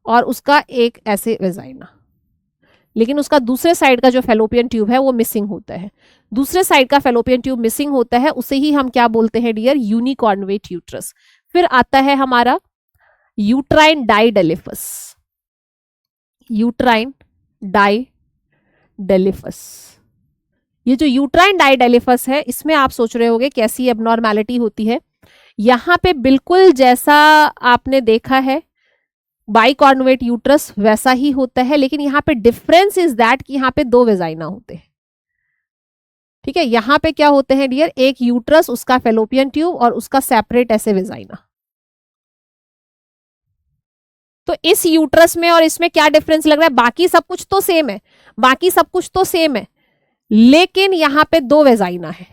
और उसका एक ऐसे वेजाइना, लेकिन उसका दूसरे साइड का जो फेलोपियन ट्यूब है वो मिसिंग होता है। दूसरे साइड का फेलोपियन ट्यूब मिसिंग होता है, उसे ही हम क्या बोलते हैं डियर, यूनिकॉर्नुएट यूट्रस। फिर आता है हमारा यूट्राइन डाइडेलिफस, यूट्राइन डाइडेलिफस। ये जो यूट्राइन डाइडेलिफस है, इसमें आप सोच रहे होगे कैसी एबनॉर्मैलिटी होती है। यहां पे बिल्कुल जैसा आपने देखा है बाइकॉर्नुएट यूट्रस वैसा ही होता है, लेकिन यहाँ पे डिफरेंस इज दैट कि यहाँ पे दो वेजाइना होते हैं। ठीक है, यहाँ पे क्या होते हैं डियर, एक यूट्रस, उसका फेलोपियन ट्यूब और उसका सेपरेट ऐसे वेजाइना। तो इस यूट्रस में और इसमें क्या डिफरेंस लग रहा है, बाकी सब कुछ तो सेम है, बाकी सब कुछ तो सेम है, लेकिन यहाँ पे दो वेजाइना है।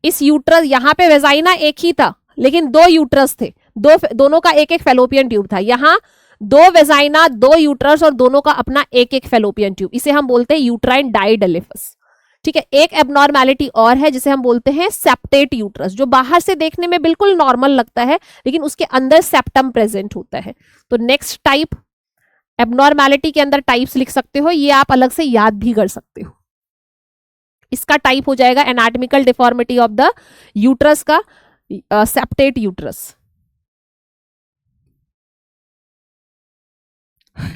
इस यूट्रस, यहाँ पे वेजाइना एक ही था लेकिन दो यूट्रस थे, दोनों का एक एक फेलोपियन ट्यूब था। यहाँ दो वेजाइना, दो यूट्रस और दोनों का अपना एक एक फेलोपियन ट्यूब, इसे हम बोलते हैं यूट्राइन डाइडेलिफस। ठीक है, एक एबनॉर्मैलिटी और है जिसे हम बोलते हैं सेप्टेट यूट्रस, जो बाहर से देखने में बिल्कुल नॉर्मल लगता है लेकिन उसके अंदर सेप्टम प्रेजेंट होता है। तो नेक्स्ट टाइप, एबनॉर्मैलिटी के अंदर टाइप्स लिख सकते हो, ये आप अलग से याद भी कर सकते हो। इसका टाइप हो जाएगा anatomical deformity of the uterus का सेप्टेट यूट्रस।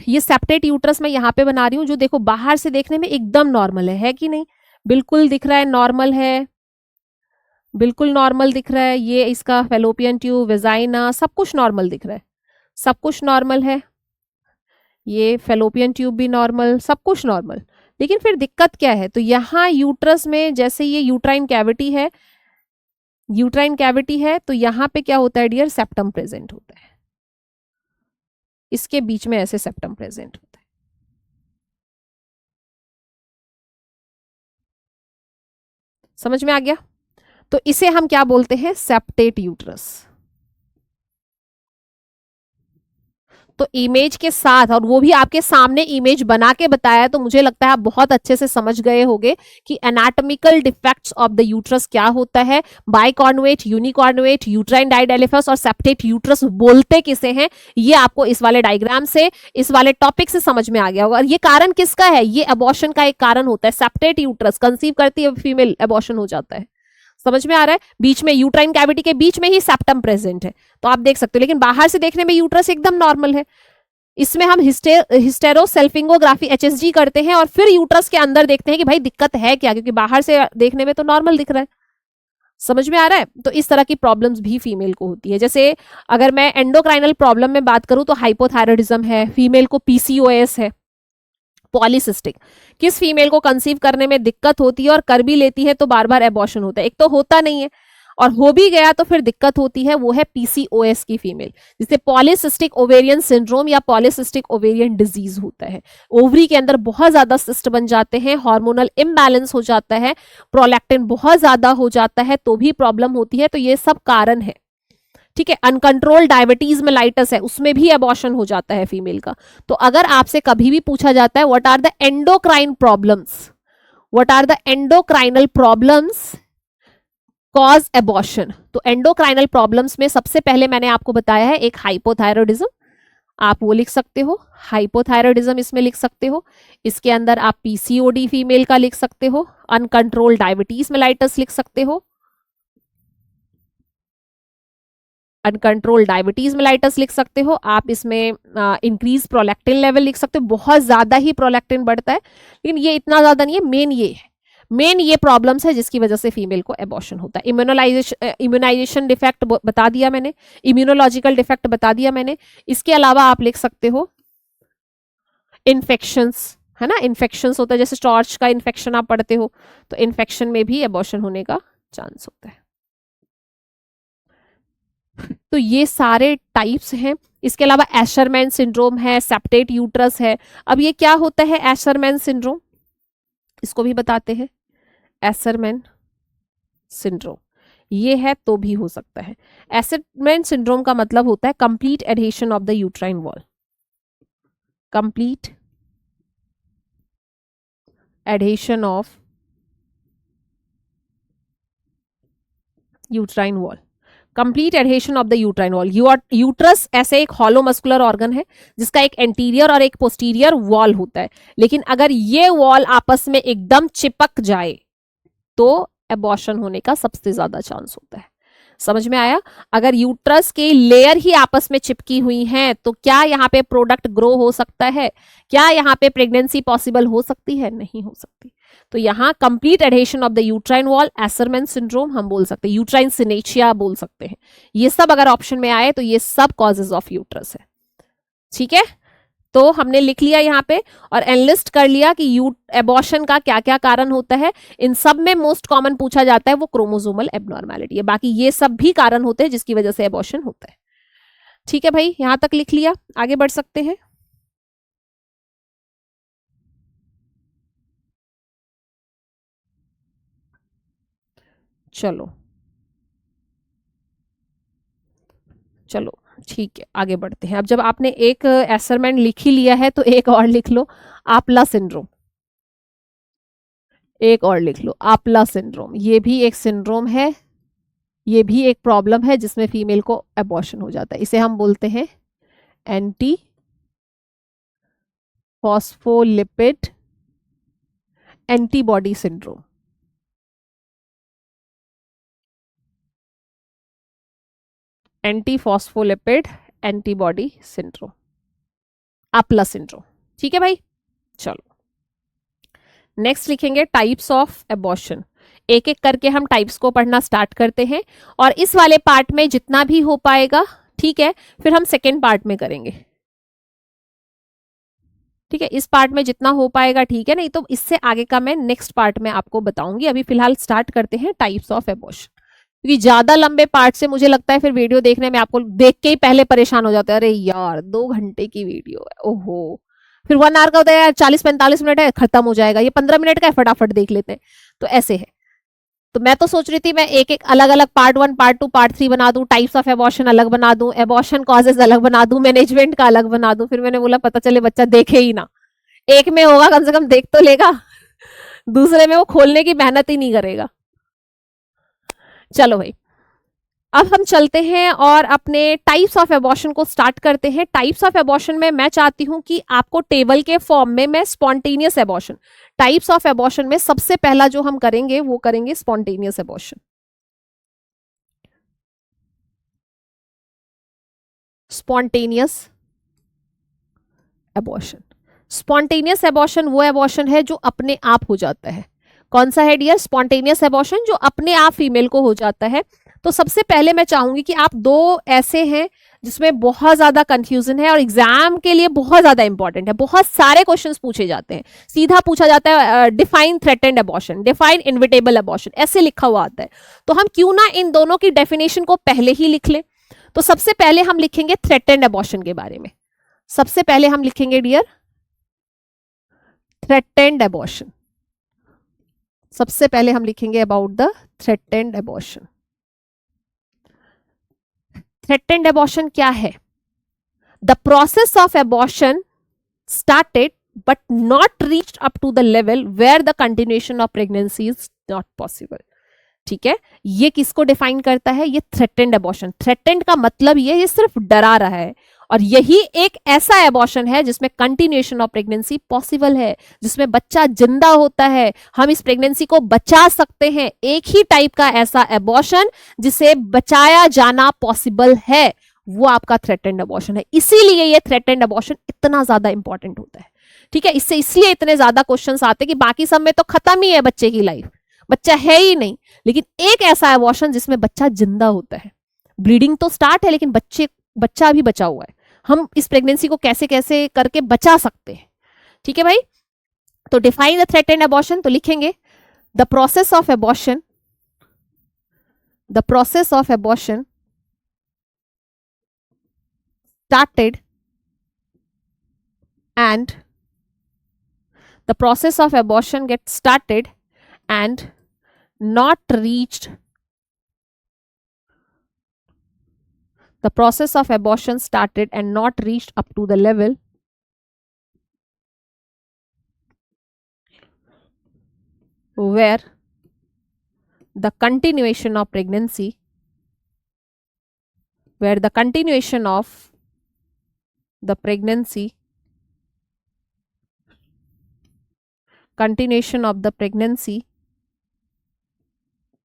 ये सेप्टेट यूट्रस मैं यहाँ पे बना रही हूँ, जो देखो बाहर से देखने में एकदम नॉर्मल है कि नहीं, बिल्कुल दिख रहा है, नॉर्मल है, बिल्कुल नॉर्मल दिख रहा है। ये इसका फेलोपियन ट्यूब, वेजाइना, सब कुछ नॉर्मल दिख रहा है, सब कुछ नॉर्मल है। ये फेलोपियन ट्यूब भी नॉर्मल, सब कुछ नॉर्मल। लेकिन फिर दिक्कत क्या है, तो यहाँ यूट्रस में जैसे ये यूट्राइन कैविटी है, यूट्राइन कैविटी है, तो यहाँ पे क्या होता है डियर, सेप्टम प्रेजेंट होता है, इसके बीच में ऐसे सेप्टम प्रेजेंट होता है। समझ में आ गया? तो इसे हम क्या बोलते हैं, सेप्टेट यूट्रस। तो इमेज के साथ, और वो भी आपके सामने इमेज बना के बताया, तो मुझे लगता है आप बहुत अच्छे से समझ गए होंगे कि anatomical defects of the uterus क्या होता है, बाइकॉर्नुएट, यूनिकॉर्नुएट, यूट्राइन डाइडेलिफस और सेप्टेट यूट्रस बोलते किसे हैं, ये आपको इस वाले डायग्राम से, इस वाले टॉपिक से समझ में आ गया होगा। और ये कारण किसका है, ये अबॉर्शन का एक कारण होता है। सेप्टेट यूट्रस, कंसीव करती है फीमेल, अबॉर्शन हो जाता है। समझ में आ रहा है, बीच में यूट्राइन कैविटी के बीच में ही सेप्टम प्रेजेंट है, तो आप देख सकते हो। लेकिन बाहर से देखने में यूट्रस एकदम नॉर्मल है। इसमें हम हिस्टेरोसेल्फिंगोग्राफी HSG करते हैं और फिर यूट्रस के अंदर देखते हैं कि भाई दिक्कत है क्या, क्योंकि बाहर से देखने में तो नॉर्मल दिख रहा है। समझ में आ रहा है। तो इस तरह की प्रॉब्लम्स भी फीमेल को होती है। जैसे अगर मैं एंडोक्राइनल प्रॉब्लम में बात करूं तो हाइपोथायराइडिज्म है, फीमेल को PCOS है, पॉलीसिस्टिक। किस फीमेल को कंसीव करने में दिक्कत होती है और कर भी लेती है तो बार बार एबॉर्शन होता है। एक तो होता नहीं है और हो भी गया तो फिर दिक्कत होती है, वो है PCOS की फीमेल, जिसे पॉलीसिस्टिक ओवेरियन सिंड्रोम या पॉलीसिस्टिक ओवेरियन डिजीज होता है। ओवरी के अंदर बहुत ज्यादा सिस्ट बन जाते हैं, हार्मोनल इम्बैलेंस हो जाता है, प्रोलैक्टिन बहुत ज्यादा हो जाता है, तो भी प्रॉब्लम होती है। तो ये सब कारण है। ठीक है, अनकंट्रोल डायबिटीज मेलाइटस है, उसमें भी अबॉर्शन हो जाता है फीमेल का। तो अगर आपसे कभी भी पूछा जाता है what are the endocrine problems, what are the endocrinal problems cause abortion, तो एंडोक्राइनल प्रॉब्लम्स में सबसे पहले मैंने आपको बताया है एक हाइपोथायरॉयडिज्म, आप वो लिख सकते हो, हाइपोथायरॉयडिज्म इसमें लिख सकते हो। इसके अंदर आप PCOD फीमेल का लिख सकते हो, अनकंट्रोल डायबिटीज मेलाइटस लिख सकते हो, अनकंट्रोल डायबिटीज मेलाइटस लिख सकते हो आप। इसमें इंक्रीज प्रोलैक्टिन लेवल लिख सकते हो, बहुत ज्यादा ही प्रोलैक्टिन बढ़ता है, लेकिन ये इतना ज्यादा नहीं है। मेन ये प्रॉब्लम्स है जिसकी वजह से फीमेल को एबॉर्शन होता है। इम्यूनाइजेशन डिफेक्ट बता दिया मैंने, इम्यूनोलॉजिकल डिफेक्ट बता दिया मैंने। इसके अलावा आप लिख सकते हो इन्फेक्शंस, है ना, इन्फेक्शंस होता है, जैसे स्टॉर्च का इन्फेक्शन आप पढ़ते हो, तो इन्फेक्शन में भी एबॉर्शन होने का चांस होता है। तो ये सारे टाइप्स हैं। इसके अलावा एशरमैन सिंड्रोम है, सेप्टेट यूट्रस है। अब ये क्या होता है एशरमैन सिंड्रोम, इसको भी बताते हैं। एशरमैन सिंड्रोम ये है तो भी हो सकता है। एशरमैन सिंड्रोम का मतलब होता है complete adhesion of the uterine wall, complete adhesion of uterine wall, complete adhesion of the uterine wall. Uterus ऐसे एक हॉलो मस्कुलर ऑर्गन है जिसका एक एंटीरियर और एक पोस्टीरियर वॉल होता है, लेकिन अगर ये वॉल आपस में एकदम चिपक जाए तो एबॉर्शन होने का सबसे ज्यादा चांस होता है। समझ में आया। अगर यूट्रस के लेयर ही आपस में चिपकी हुई हैं तो क्या यहाँ पे प्रोडक्ट ग्रो हो सकता है, क्या यहाँ पे प्रेगनेंसी पॉसिबल हो सकती है, नहीं हो सकती। तो यहाँ complete adhesion of the uterine wall, Asherman syndrome हम बोल सकते हैं, यूट्राइन सिनेचिया बोल सकते हैं। ये सब अगर ऑप्शन में आए तो ये सब कॉजेज ऑफ यूट्रस है। ठीक है, तो हमने लिख लिया यहाँ पे और एनलिस्ट कर लिया कि एबॉर्शन का क्या क्या कारण होता है। इन सब में मोस्ट कॉमन पूछा जाता है वो क्रोमोसोमल एबनॉर्मेलिटी है, बाकी ये सब भी कारण होते हैं जिसकी वजह से एबॉर्शन होता है। ठीक है भाई, यहां तक लिख लिया, आगे बढ़ सकते हैं। चलो चलो ठीक है, आगे बढ़ते हैं। अब जब आपने एक एसरमेंट लिख ही लिया है तो एक और लिख लो, आप्ला सिंड्रोम। एक और लिख लो, आप्ला सिंड्रोम। ये भी एक सिंड्रोम है, ये भी एक प्रॉब्लम है जिसमें फीमेल को एबॉर्शन हो जाता है। इसे हम बोलते हैं anti phospholipid antibody syndrome. Anti phospholipid antibody syndrome, APLA syndrome. ठीक है भाई, चलो नेक्स्ट लिखेंगे टाइप्स ऑफ एबॉर्शन। एक एक करके हम टाइप्स को पढ़ना स्टार्ट करते हैं और इस वाले पार्ट में जितना भी हो पाएगा, ठीक है, फिर हम सेकेंड पार्ट में करेंगे। ठीक है, इस पार्ट में जितना हो पाएगा ठीक है, नहीं तो इससे आगे का मैं नेक्स्ट पार्ट में आपको बताऊंगी। अभी फिलहाल स्टार्ट करते हैं टाइप्स ऑफ एबॉर्शन, क्योंकि ज्यादा लंबे पार्ट से मुझे लगता है फिर वीडियो देखने में आपको देख के ही पहले परेशान हो जाते हैं, अरे यार 2 घंटे की वीडियो है, ओहो। फिर 1 आवर का होता है यार, 40-45 मिनट है, खत्म हो जाएगा, ये 15 मिनट का है, फटाफट देख लेते हैं। तो ऐसे है, तो मैं तो सोच रही थी मैं एक एक अलग अलग पार्ट 1 पार्ट 2 पार्ट 3 बना दूं, टाइप्स ऑफ एबॉर्शन अलग बना दूं, एबॉर्शन कॉजेज अलग बना दूं, मैनेजमेंट का अलग बना दूं। फिर मैंने बोला पता चले बच्चा देखे ही ना, एक में होगा कम से कम देख तो लेगा, दूसरे में वो खोलने की मेहनत ही नहीं करेगा। चलो भाई, अब हम चलते हैं और अपने टाइप्स ऑफ एबॉर्शन को स्टार्ट करते हैं। टाइप्स ऑफ एबॉर्शन में मैं चाहती हूं कि आपको टेबल के फॉर्म में मैं spontaneous abortion, types of abortion में सबसे पहला जो हम करेंगे वो करेंगे spontaneous abortion. Spontaneous abortion, spontaneous abortion वो एबॉर्शन है जो अपने आप हो जाता है। कौन सा है डियर? स्पॉन्टेनियस एबॉर्शन जो अपने आप फीमेल को हो जाता है। तो सबसे पहले मैं चाहूंगी कि आप दो ऐसे हैं जिसमें बहुत ज्यादा कंफ्यूजन है और एग्जाम के लिए बहुत ज्यादा इंपॉर्टेंट है, बहुत सारे क्वेश्चंस पूछे जाते हैं। सीधा पूछा जाता है define threatened abortion, define inevitable abortion, ऐसे लिखा हुआ आता है। तो हम क्यों ना इन दोनों की डेफिनेशन को पहले ही लिख लें। तो सबसे पहले हम लिखेंगे थ्रेटेंड एबॉर्शन के बारे में। सबसे पहले हम लिखेंगे डियर थ्रेटेंड एबॉर्शन। सबसे पहले हम लिखेंगे about the threatened abortion. Threatened abortion क्या है? The process of abortion started but not reached up to the level where the continuation of pregnancy is not possible. ठीक है, ये किसको डिफाइन करता है? ये थ्रेटेंड एबॉर्शन। थ्रेटेंड का मतलब ये सिर्फ डरा रहा है, और यही एक ऐसा एबॉर्शन है जिसमें कंटिन्यूएशन ऑफ प्रेगनेंसी पॉसिबल है, जिसमें बच्चा जिंदा होता है, हम इस प्रेगनेंसी को बचा सकते हैं। एक ही टाइप का ऐसा एबॉर्शन जिसे बचाया जाना पॉसिबल है, वो आपका थ्रेटेंड एबॉर्शन है। इसीलिए ये थ्रेटेंड एबॉर्शन इतना ज्यादा इंपॉर्टेंट होता है। ठीक है, इससे इसलिए इतने ज्यादा क्वेश्चंस आते हैं कि बाकी सब में तो खत्म ही है बच्चे की लाइफ, बच्चा है ही नहीं, लेकिन एक ऐसा एबॉर्शन जिसमें बच्चा जिंदा होता है। ब्लीडिंग तो स्टार्ट है लेकिन बच्चा भी बचा हुआ है। हम इस प्रेगनेंसी को कैसे कैसे करके बचा सकते हैं। ठीक है भाई, तो डिफाइन द थ्रेटेंड एबॉर्शन तो लिखेंगे the process of abortion, the process of abortion started and the process of abortion gets started and not reached, the process of abortion started and not reached up to the level where the continuation of pregnancy, where the continuation of the pregnancy, continuation of the pregnancy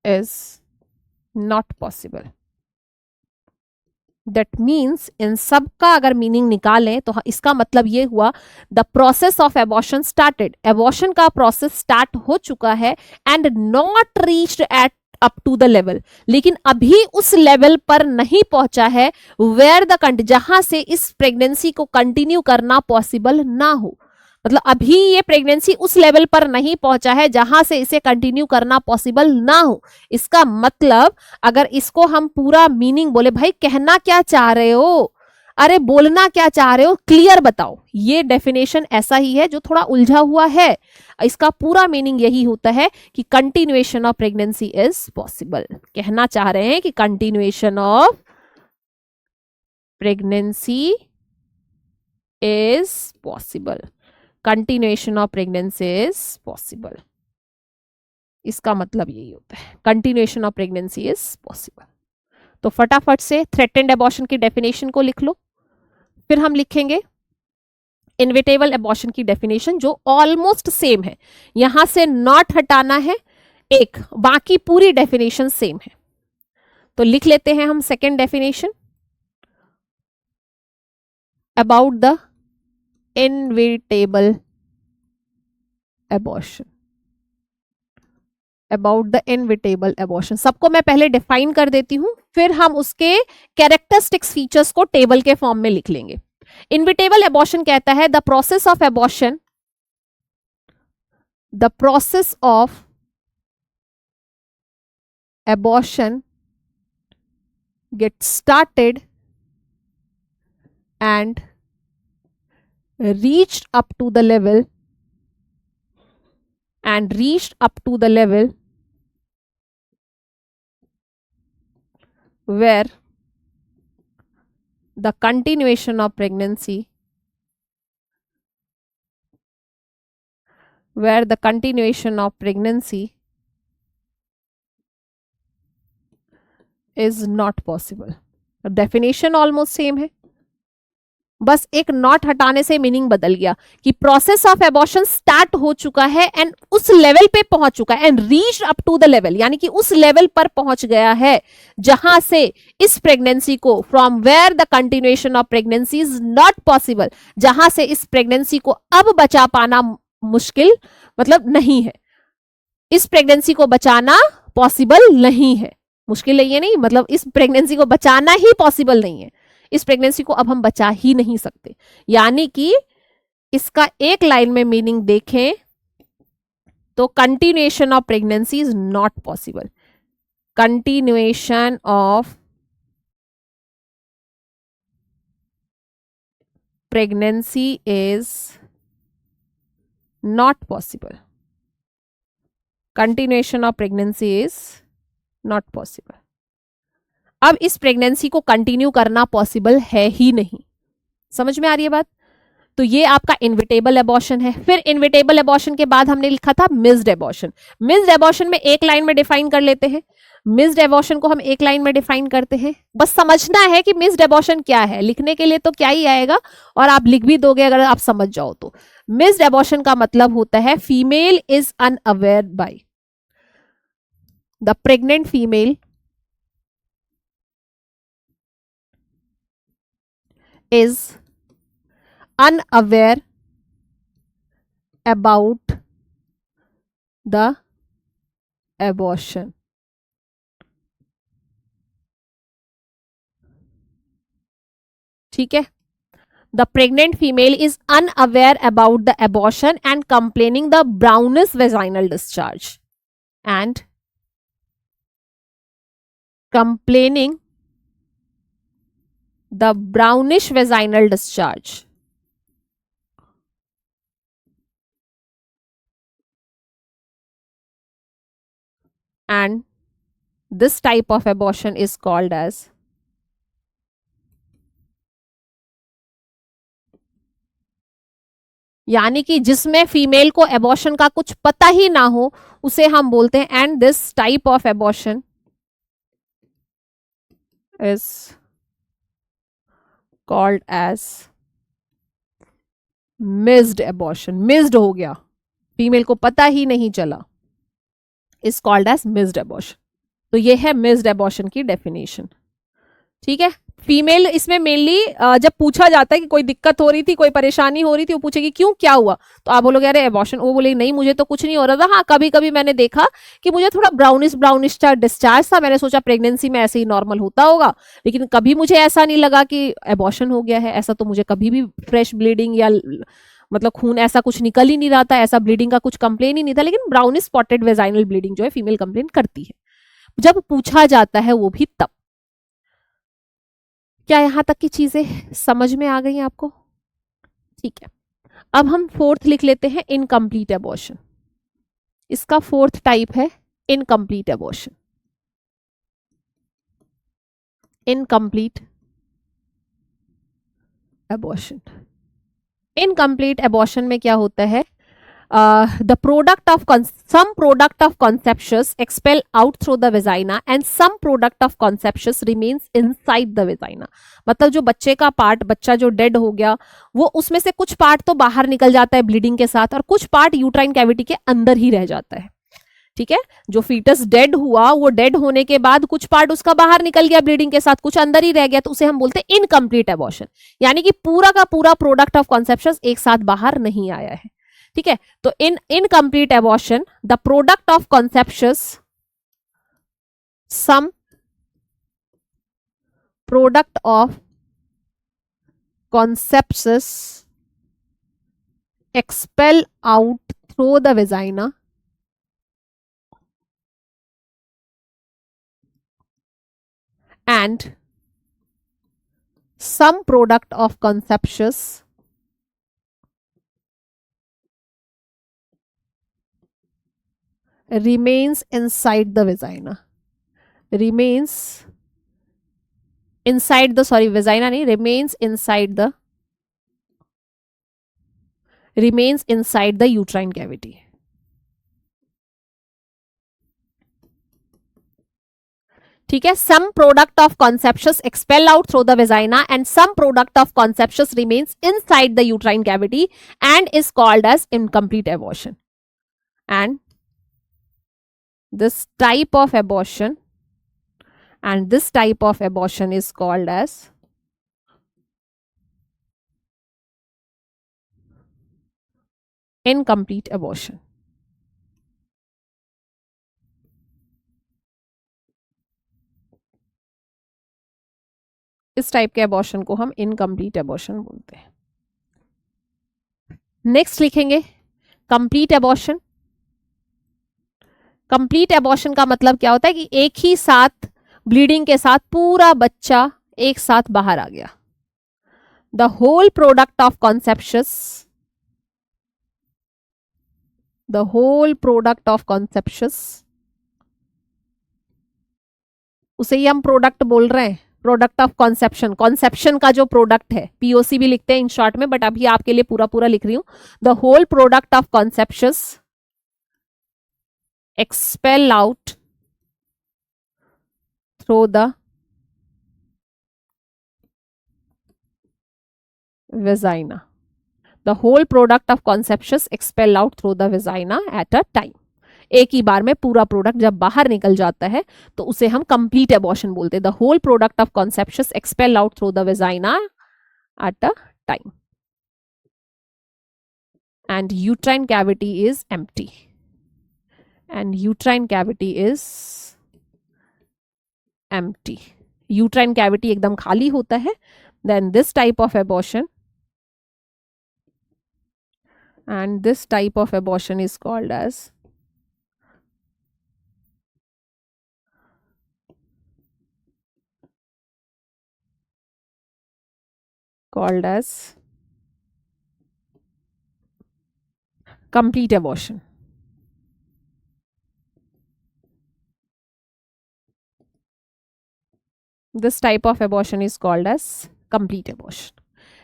is not possible. That means in सब का अगर meaning निकालें तो इसका मतलब ये हुआ the process of abortion started, abortion का प्रोसेस स्टार्ट हो चुका है and not reached at up to the level, लेकिन अभी उस लेवल पर नहीं पहुंचा है वेयर द, जहां से इस प्रेगनेंसी को कंटिन्यू करना पॉसिबल ना हो। मतलब अभी ये प्रेगनेंसी उस लेवल पर नहीं पहुंचा है जहां से इसे कंटिन्यू करना पॉसिबल ना हो। इसका मतलब अगर इसको हम पूरा मीनिंग बोले, भाई कहना क्या चाह रहे हो, अरे बोलना क्या चाह रहे हो, क्लियर बताओ। ये डेफिनेशन ऐसा ही है जो थोड़ा उलझा हुआ है। इसका पूरा मीनिंग यही होता है कि continuation of pregnancy is possible. कहना चाह रहे हैं कि continuation of pregnancy is possible, continuation of pregnancy is possible. इसका मतलब यही होता है, continuation of pregnancy is possible. तो फटाफट से थ्रेटेंड एबॉर्शन की डेफिनेशन को लिख लो, फिर हम लिखेंगे इनविटेबल एबॉर्शन की डेफिनेशन जो ऑलमोस्ट सेम है। यहां से नॉट हटाना है एक, बाकी पूरी डेफिनेशन सेम है। तो लिख लेते हैं हम second definition about the inevitable abortion, about the inevitable abortion. सबको मैं पहले डिफाइन कर देती हूं, फिर हम उसके कैरेक्टरिस्टिक्स फीचर्स को टेबल के फॉर्म में लिख लेंगे। इनविटेबल एबॉर्शन कहता है the process of abortion, the process of abortion get started and reached up to the level where the continuation of pregnancy is not possible. Definition almost same है, बस एक not हटाने से मीनिंग बदल गया कि प्रोसेस ऑफ एबॉर्शन स्टार्ट हो चुका है एंड उस लेवल पे पहुंच चुका है, and reach up to the level, यानी कि उस लेवल पर पहुंच गया है जहां से इस प्रेगनेंसी को, from where the continuation of pregnancy is not possible, जहां से इस प्रेगनेंसी को अब बचा पाना मुश्किल, मतलब नहीं है, इस प्रेगनेंसी को बचाना पॉसिबल नहीं है, मुश्किल नहीं है, नहीं मतलब इस प्रेगनेंसी को बचाना ही पॉसिबल नहीं है, इस प्रेगनेंसी को अब हम बचा ही नहीं सकते। यानी कि इसका एक लाइन में मीनिंग देखें तो continuation of pregnancy is not possible, continuation of pregnancy is not possible, continuation of pregnancy is not possible. अब इस प्रेगनेंसी को कंटिन्यू करना पॉसिबल है ही नहीं, समझ में आ रही है बात? तो ये आपका इनविटेबल एबॉर्शन है। फिर इनविटेबल एबॉर्शन के बाद हमने लिखा था मिस्ड एबॉर्शन। मिस्ड एबॉर्शन में एक लाइन में डिफाइन कर लेते हैं, मिस्ड एबॉर्शन को हम एक लाइन में डिफाइन करते हैं। बस समझना है कि मिस्ड एबॉर्शन क्या है, लिखने के लिए तो क्या ही आएगा और आप लिख भी दोगे अगर आप समझ जाओ तो। मिस्ड एबॉर्शन का मतलब होता है female is unaware by, the pregnant female is unaware about the abortion. ठीक है, the pregnant female is unaware about the abortion and complaining the brownish vaginal discharge and complaining the brownish vaginal discharge. And this type of abortion is called as यानी कि जिसमें female को abortion का कुछ पता ही ना हो उसे हम बोलते हैं, and this type of abortion is called as missed abortion. Missed हो गया, फीमेल को पता ही नहीं चला, is called as missed abortion. तो ये है मिस्ड एबॉर्शन की डेफिनेशन। ठीक है, फीमेल इसमें मेनली जब पूछा जाता है कि कोई दिक्कत हो रही थी, कोई परेशानी हो रही थी, वो पूछेगी क्यों, क्या हुआ, तो आप बोलोगे अरे एबॉर्शन, वो बोलेगी नहीं मुझे तो कुछ नहीं हो रहा था, हाँ कभी कभी मैंने देखा कि मुझे थोड़ा ब्राउनिश ब्राउनिश डिस्चार्ज था, मैंने सोचा प्रेगनेंसी में ऐसे ही नॉर्मल होता होगा, लेकिन कभी मुझे ऐसा नहीं लगा कि एबॉर्शन हो गया है, ऐसा तो मुझे कभी भी फ्रेश ब्लीडिंग या मतलब खून ऐसा कुछ निकल ही नहीं रहा था, ऐसा ब्लीडिंग का कुछ कंप्लेन ही नहीं था, लेकिन ब्राउनिश स्पॉटेड वेजाइनल ब्लीडिंग जो है फीमेल कंप्लेन करती है, जब पूछा जाता है वो भी तब। क्या यहां तक की चीजें समझ में आ गई आपको? ठीक है, अब हम फोर्थ लिख लेते हैं इनकम्प्लीट एबॉर्शन। इसका फोर्थ टाइप है incomplete abortion. Incomplete abortion, incomplete abortion में क्या होता है, the product of some product of conceptious expel out through the vagina and some product of conceptious remains inside the vagina। मतलब जो बच्चे का पार्ट, बच्चा जो डेड हो गया, वो उसमें से कुछ पार्ट तो बाहर निकल जाता है ब्लीडिंग के साथ और कुछ पार्ट यूट्राइन कैविटी के अंदर ही रह जाता है। ठीक है, जो फीटस डेड हुआ वो डेड होने के बाद कुछ पार्ट उसका बाहर निकल गया ब्लीडिंग के साथ, कुछ अंदर ही रह गया, तो उसे हम बोलते हैं इनकम्प्लीट एबॉर्शन, यानी कि पूरा का पूरा प्रोडक्ट ऑफ कॉन्सेप्शन एक साथ बाहर नहीं आया है। ठीक है, तो in incomplete abortion the product of conceptus, some product of conceptus expel out through the vagina and some product of conceptious remains inside the vagina, remains inside the, sorry, vagina नहीं, remains inside the uterine cavity. ठीक है, some product of conceptious expel out through the vagina and some product of conceptious remains inside the uterine cavity and is called as incomplete abortion. And this type of abortion is called as incomplete abortion. इस type के abortion को हम incomplete abortion बोलते हैं. Next लिखेंगे complete abortion. Complete abortion का मतलब क्या होता है कि एक ही साथ ब्लीडिंग के साथ पूरा बच्चा एक साथ बाहर आ गया. द होल प्रोडक्ट ऑफ कॉन्सेप्शस, उसे ही हम प्रोडक्ट बोल रहे हैं, प्रोडक्ट ऑफ कॉन्सेप्शन का जो प्रोडक्ट है, पीओसी भी लिखते हैं इन शॉर्ट में, बट अभी आपके लिए पूरा पूरा लिख रही हूं. The whole product of conceptus expel out through the vagina. The whole product of conceptious expel out through the vagina at a time. एक ही बार में पूरा प्रोडक्ट जब बाहर निकल जाता है तो उसे हम कंप्लीट एबॉर्शन बोलते हैं. The whole product of conceptus expel out through the vagina at a time and uterine cavity is empty. Uterine cavity एकदम खाली होता है. Then this type of abortion is called as complete abortion. This type of abortion is called as complete abortion.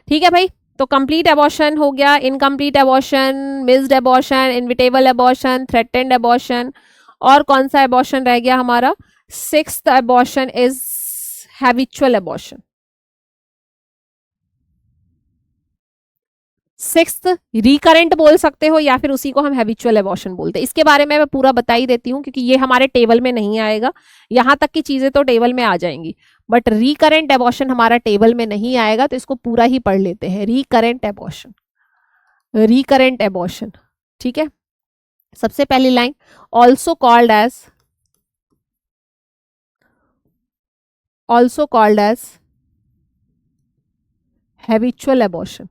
ठीक है भाई, तो complete abortion हो गया, incomplete abortion, missed abortion, inevitable abortion, threatened abortion, और कौन सा एबॉर्शन रह गया हमारा? Sixth abortion is habitual abortion. Sixth recurrent बोल सकते हो या फिर उसी को हम हैबिचुअल एबॉर्शन बोलते हैं. इसके बारे में मैं पूरा बता ही देती हूँ क्योंकि ये हमारे टेबल में नहीं आएगा. यहां तक की चीजें तो टेबल में आ जाएंगी बट रिकरेंट एबॉर्शन हमारा टेबल में नहीं आएगा, तो इसको पूरा ही पढ़ लेते हैं. रिकरेंट एबॉर्शन, ठीक है. सबसे पहली line, also called as habitual abortion.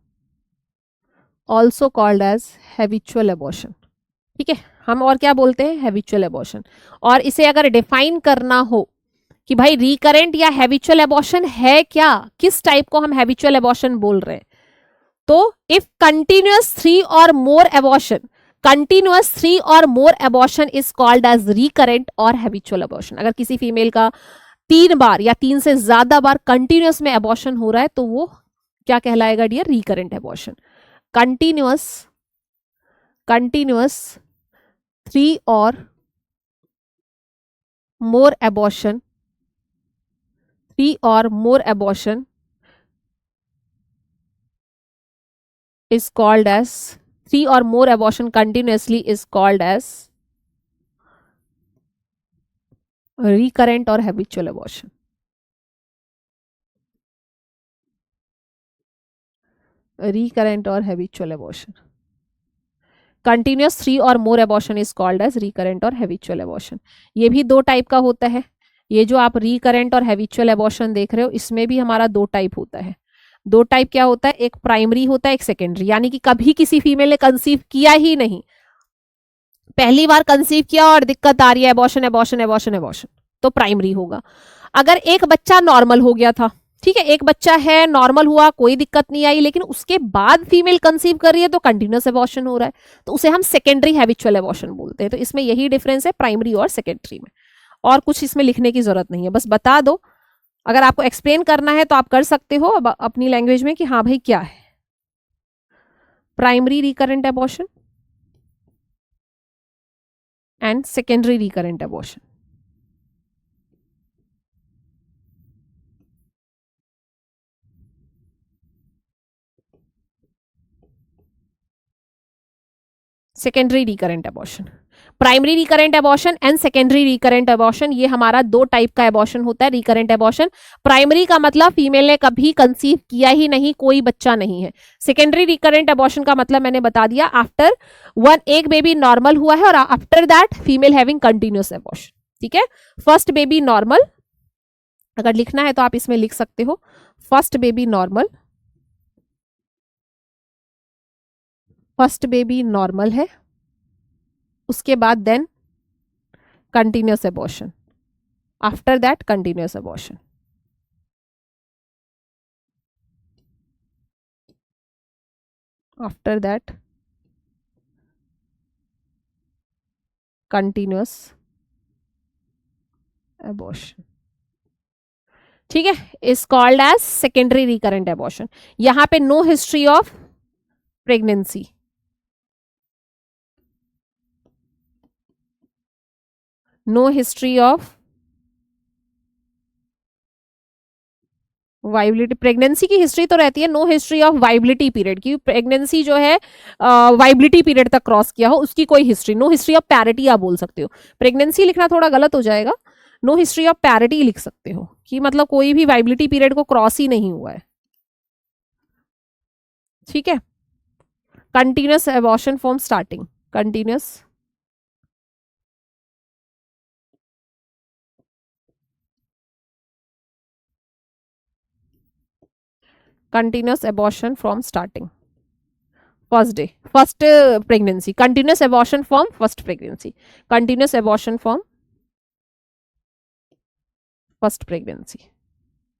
ठीक है, हम और क्या बोलते हैं? Habitual abortion. और इसे अगर डिफाइन करना हो कि भाई रिकरेंट या हैबिचुअल एबॉर्शन है क्या, किस टाइप को हम हैबिचुअल एबॉर्शन बोल रहे हैं, तो if continuous 3 or more abortion is called as recurrent or habitual abortion. अगर किसी फीमेल का 3 बार या 3 से ज्यादा बार कंटिन्यूअस में एबॉर्शन हो रहा है तो वो क्या कहलाएगा dear? Recurrent abortion. Continuous 3 or more abortion is called as 3 or more abortion continuously is called as recurrent or habitual abortion. Continuous 3 or more abortion is called as recurrent or habitual abortion. ये भी 2 type का होता है. ये जो आप recurrent और habitual abortion देख रहे हो इसमें भी हमारा 2 टाइप होता है. 2 टाइप क्या होता है? एक प्राइमरी होता है, एक सेकेंडरी. यानी कि कभी किसी फीमेल ने कंसीव किया ही नहीं, पहली बार कंसीव किया और दिक्कत आ रही है, एबॉर्शन, तो प्राइमरी होगा. अगर एक बच्चा नॉर्मल हो गया था, ठीक है, एक बच्चा है नॉर्मल हुआ, कोई दिक्कत नहीं आई, लेकिन उसके बाद फीमेल कंसीव कर रही है तो कंटिन्यूअस एबॉर्शन हो रहा है, तो उसे हम सेकेंडरी हैबिचुअल एबॉर्शन बोलते हैं. तो इसमें यही डिफरेंस है प्राइमरी और सेकेंडरी में, और कुछ इसमें लिखने की जरूरत नहीं है, बस बता दो अगर आपको एक्सप्लेन करना है तो आप कर सकते हो अब अपनी लैंग्वेज में कि हाँ भाई क्या है primary recurrent abortion and secondary recurrent abortion. Secondary recurrent abortion, primary recurrent abortion and secondary recurrent abortion, ये हमारा दो टाइप का एबॉर्शन होता है रिकरेंट एबॉर्शन। प्राइमरी का मतलब फीमेल ने कभी कंसीव किया ही नहीं, कोई बच्चा नहीं है। सेकेंडरी रिकरेंट एबॉर्शन का मतलब मैंने बता दिया, आफ्टर एक बेबी नॉर्मल हुआ है और after that female having continuous abortion. ठीक है, फर्स्ट बेबी नॉर्मल, अगर लिखना है तो आप इसमें लिख सकते हो first baby normal, first baby normal है, उसके बाद then continuous abortion, after that continuous abortion. After that continuous abortion. ठीक है, is called as secondary recurrent abortion. यहां पे no history of pregnancy, no history of viability, pregnancy की history तो रहती है, no history of viability period की, pregnancy जो है वाइबिलिटी पीरियड तक क्रॉस किया हो उसकी कोई history, no history of parity आप बोल सकते हो। प्रेगनेंसी लिखना थोड़ा गलत हो जाएगा, नो हिस्ट्री ऑफ पैरिटी लिख सकते हो कि मतलब कोई भी वाइबिलिटी पीरियड को क्रॉस ही नहीं हुआ है। ठीक है, continuous abortion from starting, continuous continuous abortion from starting first day, first pregnancy, continuous abortion from first pregnancy, continuous abortion from first pregnancy,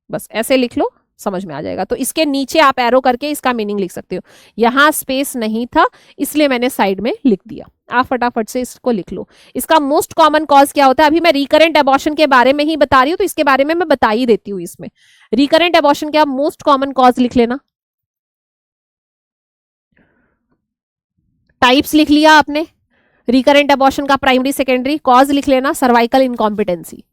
बस ऐसे लिख लो, समझ में आ जाएगा। तो इसके नीचे आप एरो करके इसका मीनिंग लिख सकते हो, यहां स्पेस नहीं था इसलिए मैंने साइड में लिख दिया, आप फटाफट से इसको लिख लो। इसका मोस्ट कॉमन कॉज क्या होता है, अभी मैं रिकरेंट एबॉर्शन के बारे में ही बता रही हूँ तो इसके बारे में मैं बता ही देती हूँ। इसमें रिकरेंट एबॉर्शन के आप मोस्ट कॉमन कॉज लिख लेना, टाइप्स लिख लिया आपने रिकरेंट एबॉर्शन का, प्राइमरी सेकेंडरी, कॉज लिख लेना सर्वाइकल इनकॉम्पिटेंसी,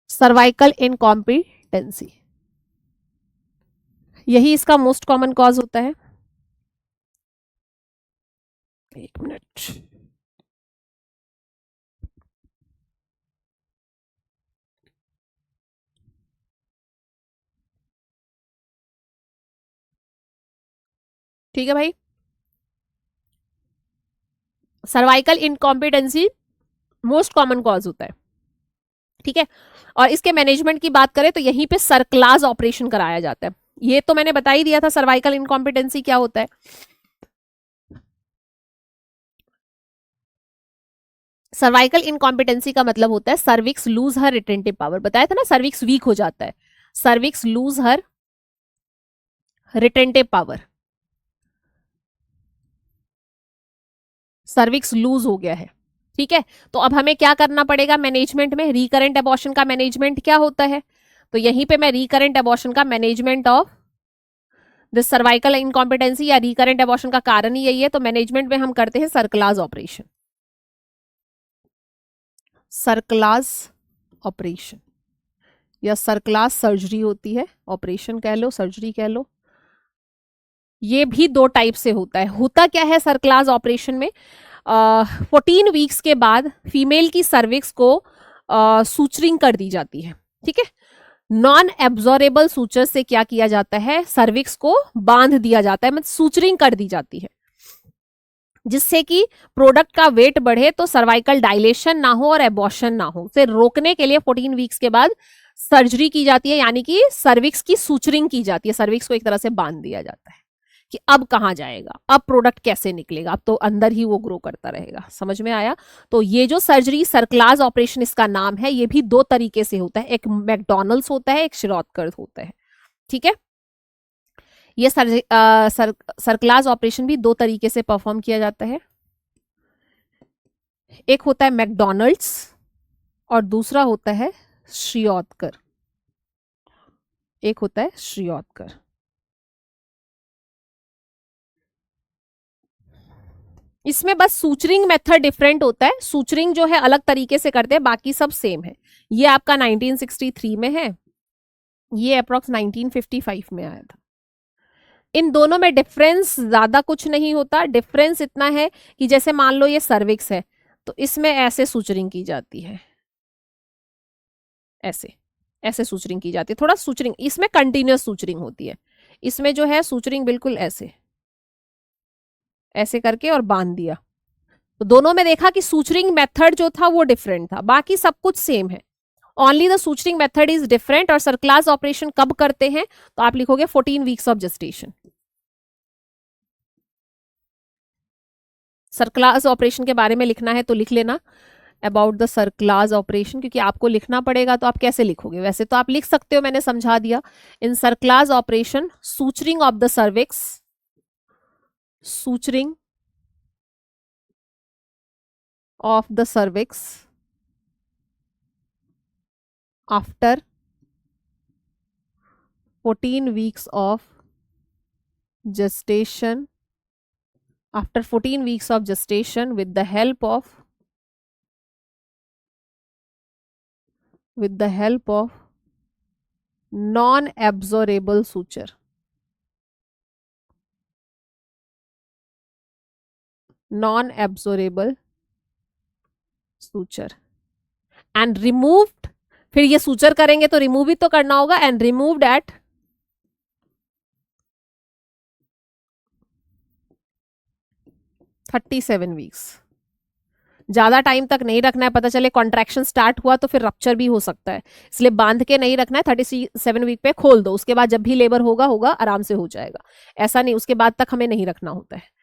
सर्वाइकल इनकॉम्पिटेंसी, यही इसका मोस्ट कॉमन कॉज होता है। एक मिनट, ठीक है भाई, cervical incompetency most common cause होता है। ठीक है, और इसके मैनेजमेंट की बात करें तो यहीं पे सर्कलाज ऑपरेशन कराया जाता है। ये तो मैंने बता ही दिया था सर्वाइकल इनकॉम्पिटेंसी क्या होता है। सर्वाइकल इनकॉम्पिटेंसी का मतलब होता है cervix loose her retentive power, बताया था ना सर्विक्स वीक हो जाता है, cervix loose her retentive power, cervix loose हो गया है। ठीक है, तो अब हमें क्या करना पड़ेगा मैनेजमेंट में, रिकरेंट एबॉर्शन का मैनेजमेंट क्या होता है, तो यहीं पे मैं रिकरेंट एबॉर्शन का management of this cervical incompetency या रिकरेंट एबॉर्शन का कारण ही यही है, तो मैनेजमेंट में हम करते हैं सर्कलाज ऑपरेशन, सर्कलाज ऑपरेशन या सर्कलाज सर्जरी होती है, ऑपरेशन कह लो सर्जरी कह लो। ये भी दो टाइप से होता है। होता क्या है सर्कलाज ऑपरेशन में, 14 वीक्स के बाद फीमेल की सर्विक्स को सूचरिंग कर दी जाती है। ठीक है, नॉन एब्जॉर्बेबल सूचर से क्या किया जाता है, सर्विक्स को बांध दिया जाता है, मतलब सूचरिंग कर दी जाती है, जिससे कि प्रोडक्ट का वेट बढ़े तो सर्वाइकल डायलेशन ना हो और एबॉर्शन ना हो, उसे रोकने के लिए 14 वीक्स के बाद सर्जरी की जाती है, यानी कि सर्विक्स की सूचरिंग की जाती है, सर्विक्स को एक तरह से बांध दिया जाता है कि अब कहां जाएगा, अब प्रोडक्ट कैसे निकलेगा, अब तो अंदर ही वो ग्रो करता रहेगा। समझ में आया। तो ये जो सर्जरी सर्कलाज ऑपरेशन इसका नाम है, ये भी दो तरीके से होता है, एक मैकडोनल्ड्स होता है, एक शिरोडकर होता है। ठीक है, ये सर्कलाज ऑपरेशन भी दो तरीके से परफॉर्म किया जाता है, एक होता है मैकडोनल्ड्स और दूसरा होता है श्रियोदकर, एक होता है श्रियोदकर। इसमें बस सूचरिंग मेथड डिफरेंट होता है, सूचरिंग जो है अलग तरीके से करते हैं, बाकी सब सेम है। ये आपका 1963 में है, ये अप्रोक्स 1955 में आया था। इन दोनों में डिफरेंस ज्यादा कुछ नहीं होता, डिफरेंस इतना है कि जैसे मान लो ये सर्विक्स है तो इसमें ऐसे सूचरिंग की जाती है, ऐसे ऐसे सूचरिंग की जाती है, थोड़ा सूचरिंग इसमें कंटिन्यूअस सूचरिंग होती है, इसमें जो है सूचरिंग बिल्कुल ऐसे ऐसे करके और बांध दिया। तो दोनों में देखा कि सूचरिंग मेथड जो था वो डिफरेंट था, बाकी सब कुछ सेम है, only the suturing method is different. और सर्क्लास ऑपरेशन कब करते हैं तो आप लिखोगे 14 वीक्स ऑफ जेस्टेशन। सर्क्लास ऑपरेशन के बारे में लिखना है तो लिख लेना अबाउट द सर्क्लास ऑपरेशन, क्योंकि आपको लिखना पड़ेगा तो आप कैसे लिखोगे, वैसे तो आप लिख सकते हो, मैंने समझा दिया। In cerclage operation suturing of the cervix, suturing of the cervix after 14 weeks of gestation, after 14 weeks of gestation with the help of non-absorbable suture, non-absorbable suture and removed, फिर ये सूचर करेंगे तो रिमूव भी तो करना होगा, and removed at 37 weeks. ज्यादा time तक नहीं रखना है, पता चले कॉन्ट्रैक्शन स्टार्ट हुआ तो फिर रप्चर भी हो सकता है, इसलिए बांध के नहीं रखना है, 37 वीक पे खोल दो, उसके बाद जब भी लेबर होगा होगा आराम से हो जाएगा, ऐसा नहीं उसके बाद तक हमें नहीं रखना होता है।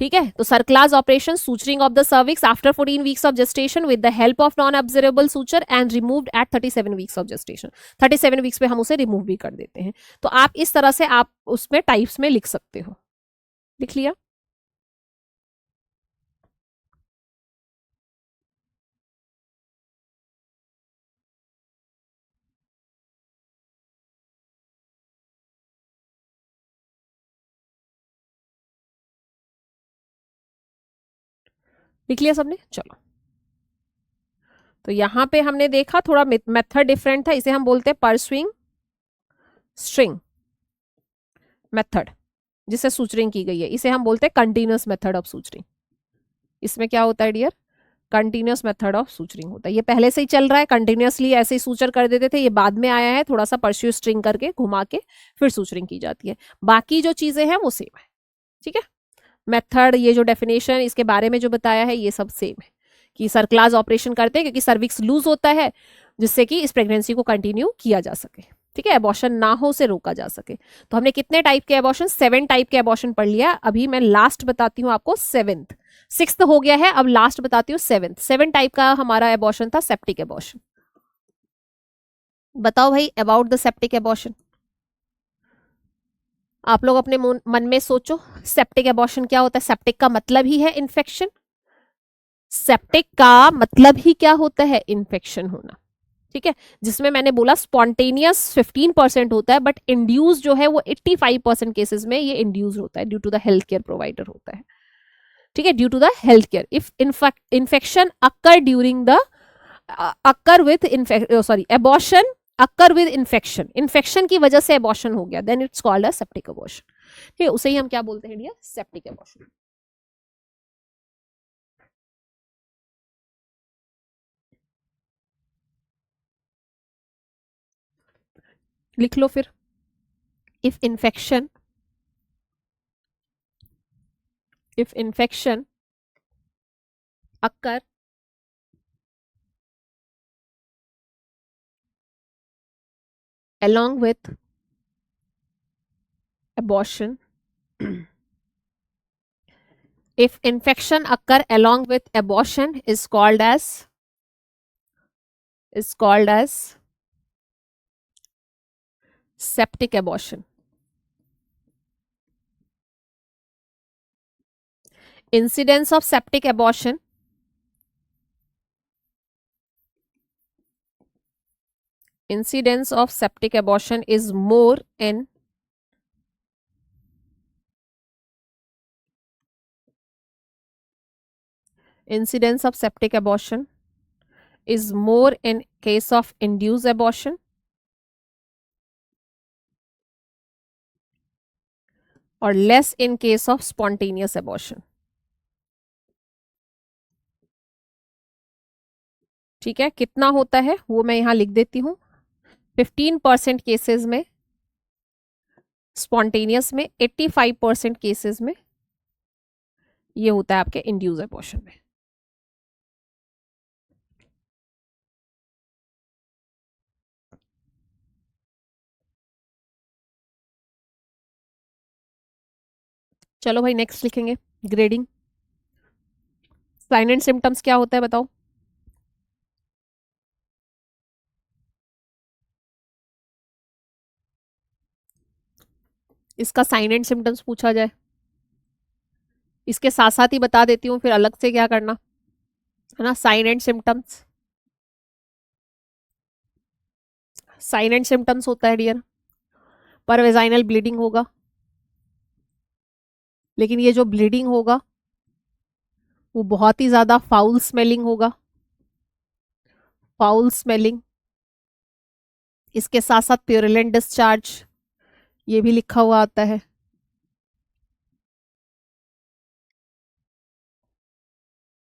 ठीक है, तो cerclage operation suturing of the cervix after 14 weeks of gestation with the help of non observable suture and removed at 37 weeks of gestation. 37 weeks पे हम उसे रिमूव भी कर देते हैं। तो आप इस तरह से आप उसमें टाइप्स में लिख सकते हो। लिख लिया? लिख लिया सबने? चलो, तो यहां पे हमने देखा थोड़ा मेथड डिफरेंट था, इसे हम बोलते हैं परस्विंग स्ट्रिंग मेथड, जिसे सूचरिंग की गई है, इसे हम बोलते हैं कंटिन्यूअस मेथड ऑफ सूचरिंग। इसमें क्या होता है dear? Continuous method of suturing होता है। ये पहले से ही चल रहा है, कंटिन्यूअसली ऐसे ही सूचर कर देते थे, ये बाद में आया है, थोड़ा सा परस्यू स्ट्रिंग करके घुमा के फिर सूचरिंग की जाती है। बाकी जो चीजें हैं वो सेम है। ठीक है, मेथड, ये जो डेफिनेशन इसके बारे में जो बताया है ये सब सेम है, कि सर्क्लास ऑपरेशन करते हैं क्योंकि सर्विक्स लूज होता है, जिससे कि इस प्रेगनेंसी को कंटिन्यू किया जा सके। ठीक है, एबॉर्शन ना हो से रोका जा सके। तो हमने कितने टाइप के एबॉर्शन? 7 टाइप के एबॉर्शन पढ़ लिया। अभी मैं लास्ट बताती हूँ आपको, 7th, 6th हो गया है, अब लास्ट बताती हूँ 7th। 7 टाइप का हमारा एबॉर्शन था सेप्टिक एबॉर्शन। बताओ भाई अबाउट द सेप्टिक एबॉर्शन, आप लोग अपने मन में सोचो, सेप्टिक एबॉर्शन क्या होता है? सेप्टिक का मतलब ही है इन्फेक्शन, सेप्टिक का मतलब ही क्या होता है? इन्फेक्शन होना। ठीक है, जिसमें मैंने बोला स्पॉन्टेनियस 15% होता है, बट इंड्यूस जो है वो 85% केसेस में ये इंड्यूस होता है, due to the health care provider होता है। ठीक है, due to the health care. If infection occur during the occur with sorry abortion occur with infection, infection की वजह से एबॉर्शन हो गया, then it's called a septic abortion. ठीक है, उसे ही हम क्या बोलते हैं डियर? Septic abortion. लिख लो फिर, if infection occur along with abortion if infection occur along with abortion is called as septic abortion. Incidence of septic abortion incidence of septic abortion is more in incidence of septic abortion is more in case of induced abortion or less in case of spontaneous abortion. ठीक है, कितना होता है वो मैं यहां लिख देती हूं. 15% केसेस में स्पॉन्टेनियस में, 85% केसेस में ये होता है आपके इंड्यूस एबॉर्शन में. चलो भाई नेक्स्ट लिखेंगे. ग्रेडिंग. साइन एंड सिम्टम्स क्या होता है बताओ. इसका साइन एंड सिम्टम्स पूछा जाए, इसके साथ साथ ही बता देती हूँ फिर अलग से क्या करना है ना. Sign and symptoms, sign and symptoms होता है डियर, पर वेजाइनल ब्लीडिंग होगा, लेकिन ये जो ब्लीडिंग होगा वो बहुत ही ज्यादा फाउल स्मेलिंग होगा. फाउल स्मेलिंग, इसके साथ साथ प्यूरिलेंट डिस्चार्ज ये भी लिखा हुआ आता है.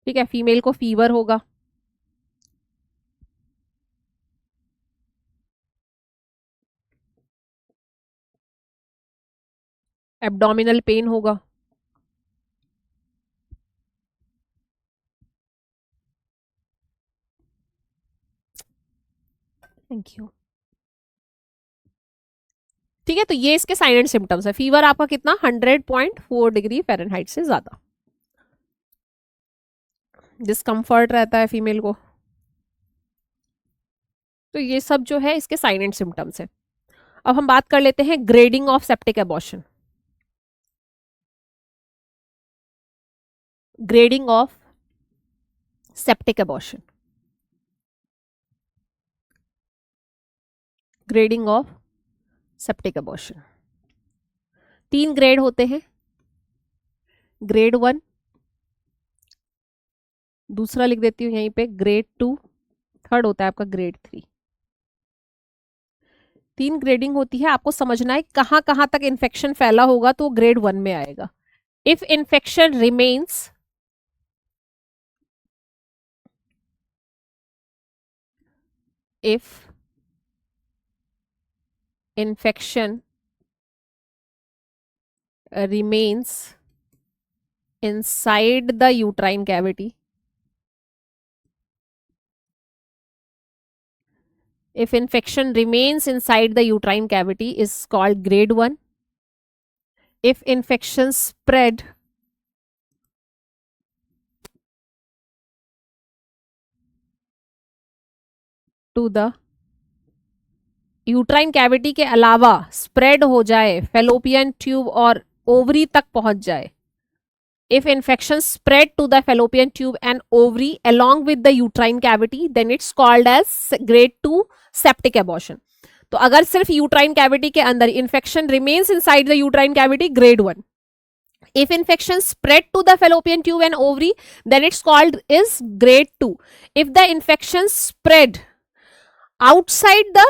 ठीक है, फीमेल को फीवर होगा, एब्डोमिनल पेन होगा, थैंक यू. ठीक है, तो ये इसके साइन एंड सिम्टम्स है. फीवर आपका कितना 100.4 डिग्री फ़ारेनहाइट से ज्यादा. डिस्कम्फर्ट रहता है फीमेल को. तो ये सब जो है इसके साइन एंड सिम्टम्स है. अब हम बात कर लेते हैं grading of septic abortion. Grading of septic abortion. Grading of septic abortion. 3 grade होते हैं. ग्रेड 1, दूसरा लिख देती हूं यहीं पे ग्रेड 2, थर्ड होता है आपका ग्रेड 3. 3 ग्रेडिंग होती है. आपको समझना है कहां कहां तक इन्फेक्शन फैला होगा तो ग्रेड 1 में आएगा. If infection remains, if infection remains inside the uterine cavity, if infection remains inside the uterine cavity is called grade 1. If infection spread to the uterine cavity के अलावा स्प्रेड हो जाए, फेलोपियन ट्यूब और ovary तक पहुंच जाए. If infection spread to the fallopian tube and ovary along with the uterine cavity, then it's called as grade 2 septic abortion. तो अगर सिर्फ यूट्राइन कैविटी के अंदर infection remains inside the uterine cavity, grade 1. If infection spread to the fallopian tube and ovary, then it's called is grade 2. If the infection spread outside the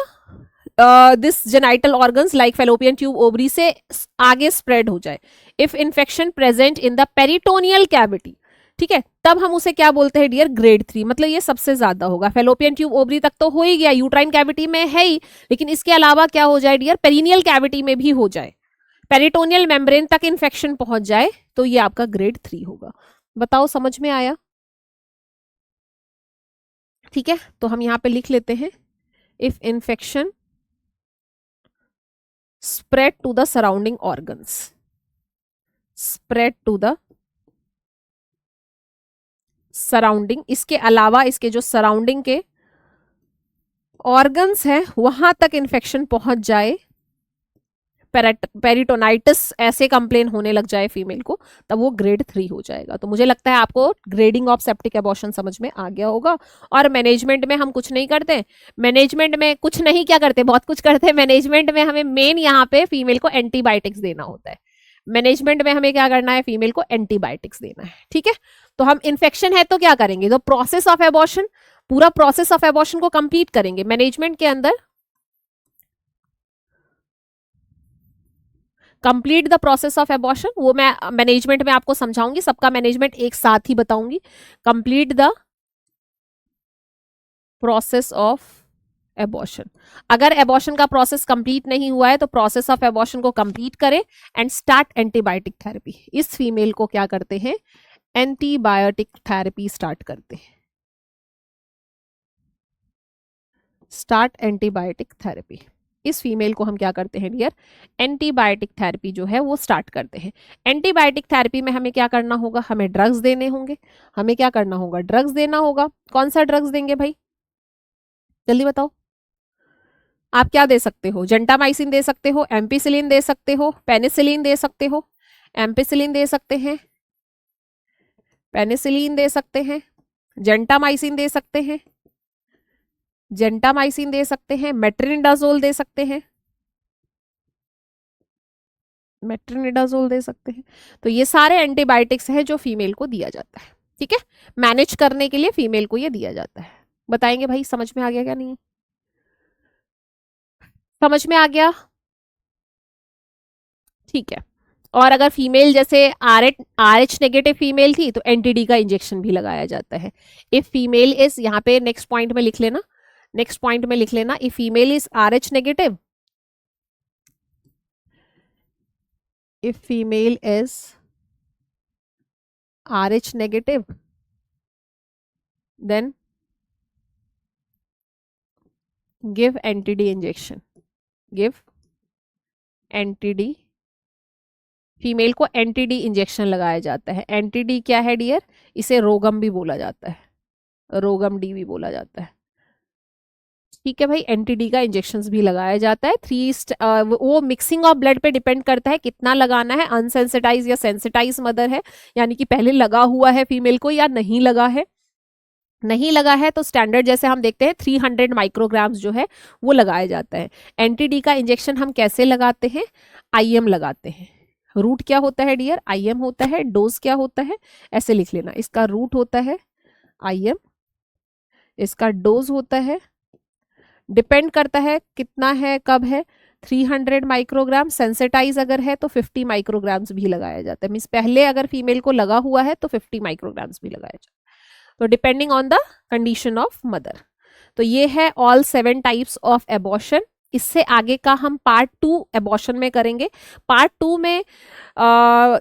this genital organs like fallopian tube, ovary से आगे spread हो जाए. If infection present in the peritoneal cavity, ठीक है, तब हम उसे क्या बोलते हैं डियर, ग्रेड 3. मतलब ये सबसे ज्यादा होगा. फेलोपियन ट्यूब ओवरी तक तो हो ही गया, यूट्राइन कैविटी में है ही, लेकिन इसके अलावा क्या हो जाए डियर, पेरिनियल कैविटी में भी हो जाए, पेरिटोनियल मेम्ब्रेन तक इन्फेक्शन पहुंच जाए, तो ये आपका ग्रेड 3 होगा. बताओ समझ में आया. ठीक है, तो हम यहां पे लिख लेते हैं if infection spread to the surrounding organs, spread to the surrounding, इसके अलावा इसके जो सराउंडिंग के ऑर्गन्स है वहां तक इन्फेक्शन पहुंच जाए, पेरिटोनाइटिस ऐसे कंप्लेन होने लग जाए फीमेल को, तब वो ग्रेड 3 हो जाएगा। तो मुझे लगता है आपको ग्रेडिंग ऑफ सेप्टिक एबॉर्शन समझ में आ गया होगा। और मैनेजमेंट में हम कुछ नहीं करते, मैनेजमेंट में कुछ नहीं क्या करते, बहुत कुछ करते हैं। मैनेजमेंट में हमें मेन यहाँ पे फीमेल को एंटीबायोटिक्स देना होता है। मैनेजमेंट में हमें क्या करना है, फीमेल को एंटीबायोटिक्स देना है। ठीक है, तो हम इन्फेक्शन है तो क्या करेंगे, तो प्रोसेस ऑफ एबॉर्शन, पूरा प्रोसेस ऑफ एबॉर्शन को कंप्लीट करेंगे मैनेजमेंट के अंदर। Complete the process of abortion, वो मैं मैनेजमेंट में आपको समझाऊंगी, सबका मैनेजमेंट एक साथ ही बताऊंगी। Complete the process of abortion, अगर एबॉर्शन का प्रोसेस कंप्लीट नहीं हुआ है तो प्रोसेस ऑफ एबॉर्शन को कंप्लीट करें एंड स्टार्ट एंटीबायोटिक थेरेपी। इस फीमेल को क्या करते हैं, एंटीबायोटिक थेरेपी स्टार्ट करते हैं, स्टार्ट एंटीबायोटिक थेरेपी। इस फीमेल को हम क्या करते हैं डियर, एंटीबायोटिक थेरेपी जो है वो स्टार्ट करते हैं। एंटीबायोटिक थेरेपी में हमें क्या करना होगा, हमें ड्रग्स देने होंगे। हमें क्या करना होगा, ड्रग्स देना होगा। कौन सा ड्रग्स देंगे भाई, जल्दी बताओ। आप क्या दे सकते हो, जेंटामाइसिन दे सकते हो, एम्पिसिलिन दे सकते हो, पेनिसिलिन दे सकते हो। एम्पिसिलिन दे सकते हैं, पेनिसिलिन दे सकते हैं, जेंटामाइसिन दे सकते हैं, जेंटामाइसिन दे सकते हैं, मेट्रिनिडाजोल दे सकते हैं, मेट्रिनिडाजोल दे सकते हैं। तो ये सारे एंटीबायोटिक्स हैं जो फीमेल को दिया जाता है। ठीक है, मैनेज करने के लिए फीमेल को ये दिया जाता है। बताएंगे भाई समझ में आ गया क्या, नहीं समझ में आ गया? ठीक है, और अगर फीमेल जैसे RH नेगेटिव फीमेल थी तो एंटीडी का इंजेक्शन भी लगाया जाता है। इफ फीमेल इज, यहाँ पे नेक्स्ट पॉइंट में लिख लेना, नेक्स्ट पॉइंट में लिख लेना, if female is RH negative, if female is RH negative, then give anti-D injection, give anti-D, female को एंटी-डी इंजेक्शन लगाया जाता है। एंटी-डी क्या है डियर, इसे रोगम भी बोला जाता है, रोगम डी भी बोला जाता है। ठीक है भाई, एंटी-डी का इंजेक्शन भी लगाया जाता है। वो मिक्सिंग ऑफ ब्लड पे डिपेंड करता है कितना लगाना है, अनसेंसिटाइज या सेंसिटाइज मदर है, यानी कि पहले लगा हुआ है फीमेल को या नहीं लगा है। नहीं लगा है तो स्टैंडर्ड जैसे हम देखते हैं 300 माइक्रोग्राम्स जो है वो लगाया जाता है। एंटी-डी का इंजेक्शन हम कैसे लगाते हैं, IM लगाते हैं। रूट क्या होता है डियर, IM होता है। डोज क्या होता है, ऐसे लिख लेना, इसका रूट होता है IM, इसका डोज होता है, डिपेंड करता है कितना है, कब है, 300 माइक्रोग्राम। सेंसिटाइज अगर है तो 50 माइक्रोग्राम्स भी लगाया जाता है, मीन्स पहले अगर फीमेल को लगा हुआ है तो 50 माइक्रोग्राम्स भी लगाया जाता है। तो depending on the condition of mother. तो ये है ऑल 7 टाइप्स ऑफ एबॉर्शन। इससे आगे का हम पार्ट 2 एबॉर्शन में करेंगे। पार्ट 2 में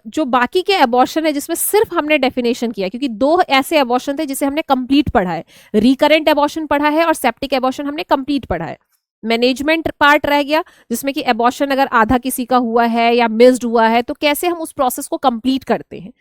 जो बाकी के एबॉर्शन है जिसमें सिर्फ हमने डेफिनेशन किया, क्योंकि 2 ऐसे एबॉर्शन थे जिसे हमने कंप्लीट पढ़ा है, रिकरेंट एबॉर्शन पढ़ा है और सेप्टिक एबॉर्शन हमने कंप्लीट पढ़ा है। मैनेजमेंट पार्ट रह गया जिसमें कि एबॉर्शन अगर आधा किसी का हुआ है या मिस्ड हुआ है तो कैसे हम उस प्रोसेस को कंप्लीट करते हैं।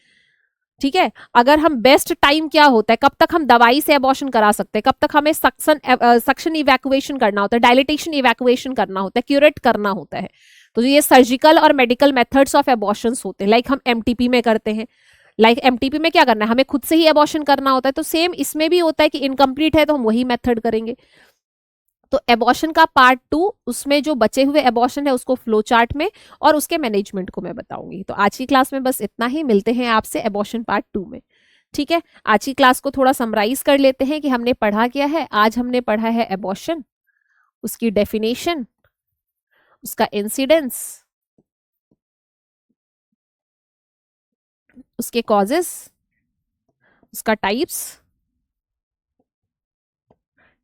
ठीक है, अगर हम बेस्ट टाइम क्या होता है, कब तक हम दवाई से एबॉर्शन करा सकते हैं, कब तक हमें सक्शन इवैक्यूएशन करना होता है, डायलिटेशन इवैक्यूएशन करना होता है, क्यूरेट करना होता है। तो ये सर्जिकल और मेडिकल मेथड्स ऑफ एबॉर्शंस होते हैं। लाइक हम MTP में करते हैं, लाइक MTP में क्या करना है, हमें खुद से ही एबॉर्शन करना होता है। तो सेम इसमें भी होता है कि इनकम्प्लीट है तो हम वही मेथड करेंगे। तो एबॉर्शन का पार्ट 2, उसमें जो बचे हुए एबॉर्शन है उसको फ्लो चार्ट में और उसके मैनेजमेंट को मैं बताऊंगी। तो आज की क्लास में बस इतना ही, मिलते हैं आपसे एबॉर्शन पार्ट 2 में। ठीक है, आज की क्लास को थोड़ा समराइज कर लेते हैं कि हमने पढ़ा क्या है। आज हमने पढ़ा है एबॉर्शन, उसकी डेफिनेशन, उसका इंसिडेंस, उसके कॉजेस, उसका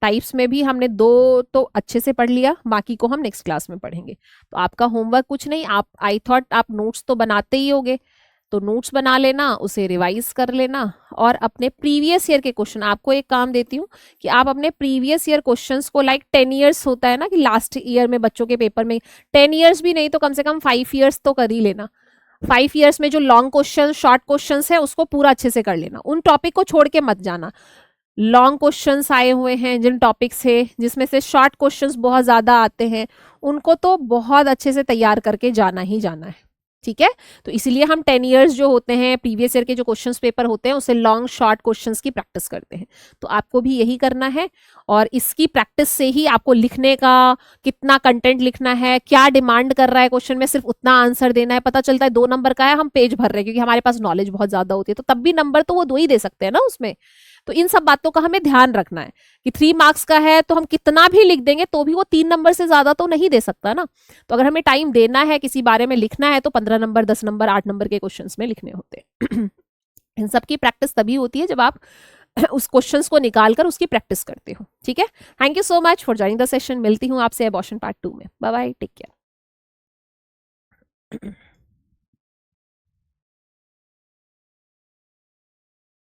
टाइप्स में भी हमने 2 तो अच्छे से पढ़ लिया, बाकी को हम नेक्स्ट क्लास में पढ़ेंगे। तो आपका होमवर्क कुछ नहीं, आप आई थॉट आप नोट्स तो बनाते ही होगे, तो नोट्स बना लेना, उसे रिवाइज कर लेना और अपने प्रीवियस ईयर के क्वेश्चन, आपको एक काम देती हूँ कि आप अपने प्रीवियस ईयर क्वेश्चंस को, लाइक 10 ईयर्स होता है ना कि लास्ट ईयर में बच्चों के पेपर में, 10 ईयर्स भी नहीं तो कम से कम 5 ईयर्स तो कर ही लेना। 5 ईयर्स में जो लॉन्ग क्वेश्चन, शॉर्ट क्वेश्चन है उसको पूरा अच्छे से कर लेना, उन टॉपिक को छोड़ के मत जाना। लॉन्ग क्वेश्चंस आए हुए हैं जिन टॉपिक से, जिसमें से शॉर्ट क्वेश्चंस बहुत ज़्यादा आते हैं, उनको तो बहुत अच्छे से तैयार करके जाना ही जाना है। ठीक है, तो इसीलिए हम 10 इयर्स जो होते हैं प्रीवियस ईयर के जो क्वेश्चंस पेपर होते हैं उसे लॉन्ग शॉर्ट क्वेश्चंस की प्रैक्टिस करते हैं। तो आपको भी यही करना है, और इसकी प्रैक्टिस से ही आपको लिखने का, कितना कंटेंट लिखना है, क्या डिमांड कर रहा है क्वेश्चन में, सिर्फ उतना आंसर देना है, पता चलता है 2 नंबर का है, हम पेज भर रहे हैं क्योंकि हमारे पास नॉलेज बहुत ज्यादा होती है, तो तब भी नंबर तो वो 2 ही दे सकते हैं ना उसमें। तो इन सब बातों का हमें ध्यान रखना है कि 3 मार्क्स का है तो हम कितना भी लिख देंगे तो भी वो 3 नंबर से ज्यादा तो नहीं दे सकता ना। तो अगर हमें टाइम देना है, किसी बारे में लिखना है, तो 15 नंबर, 10 नंबर, 8 नंबर के क्वेश्चंस में लिखने होते हैं। इन सब की प्रैक्टिस तभी होती है जब आप उस क्वेश्चंस को निकाल कर उसकी प्रैक्टिस करते हो। ठीक है, thank you so much for joining the session. मिलती हूँ आपसे अबॉर्शन पार्ट 2 में। Bye bye, take care.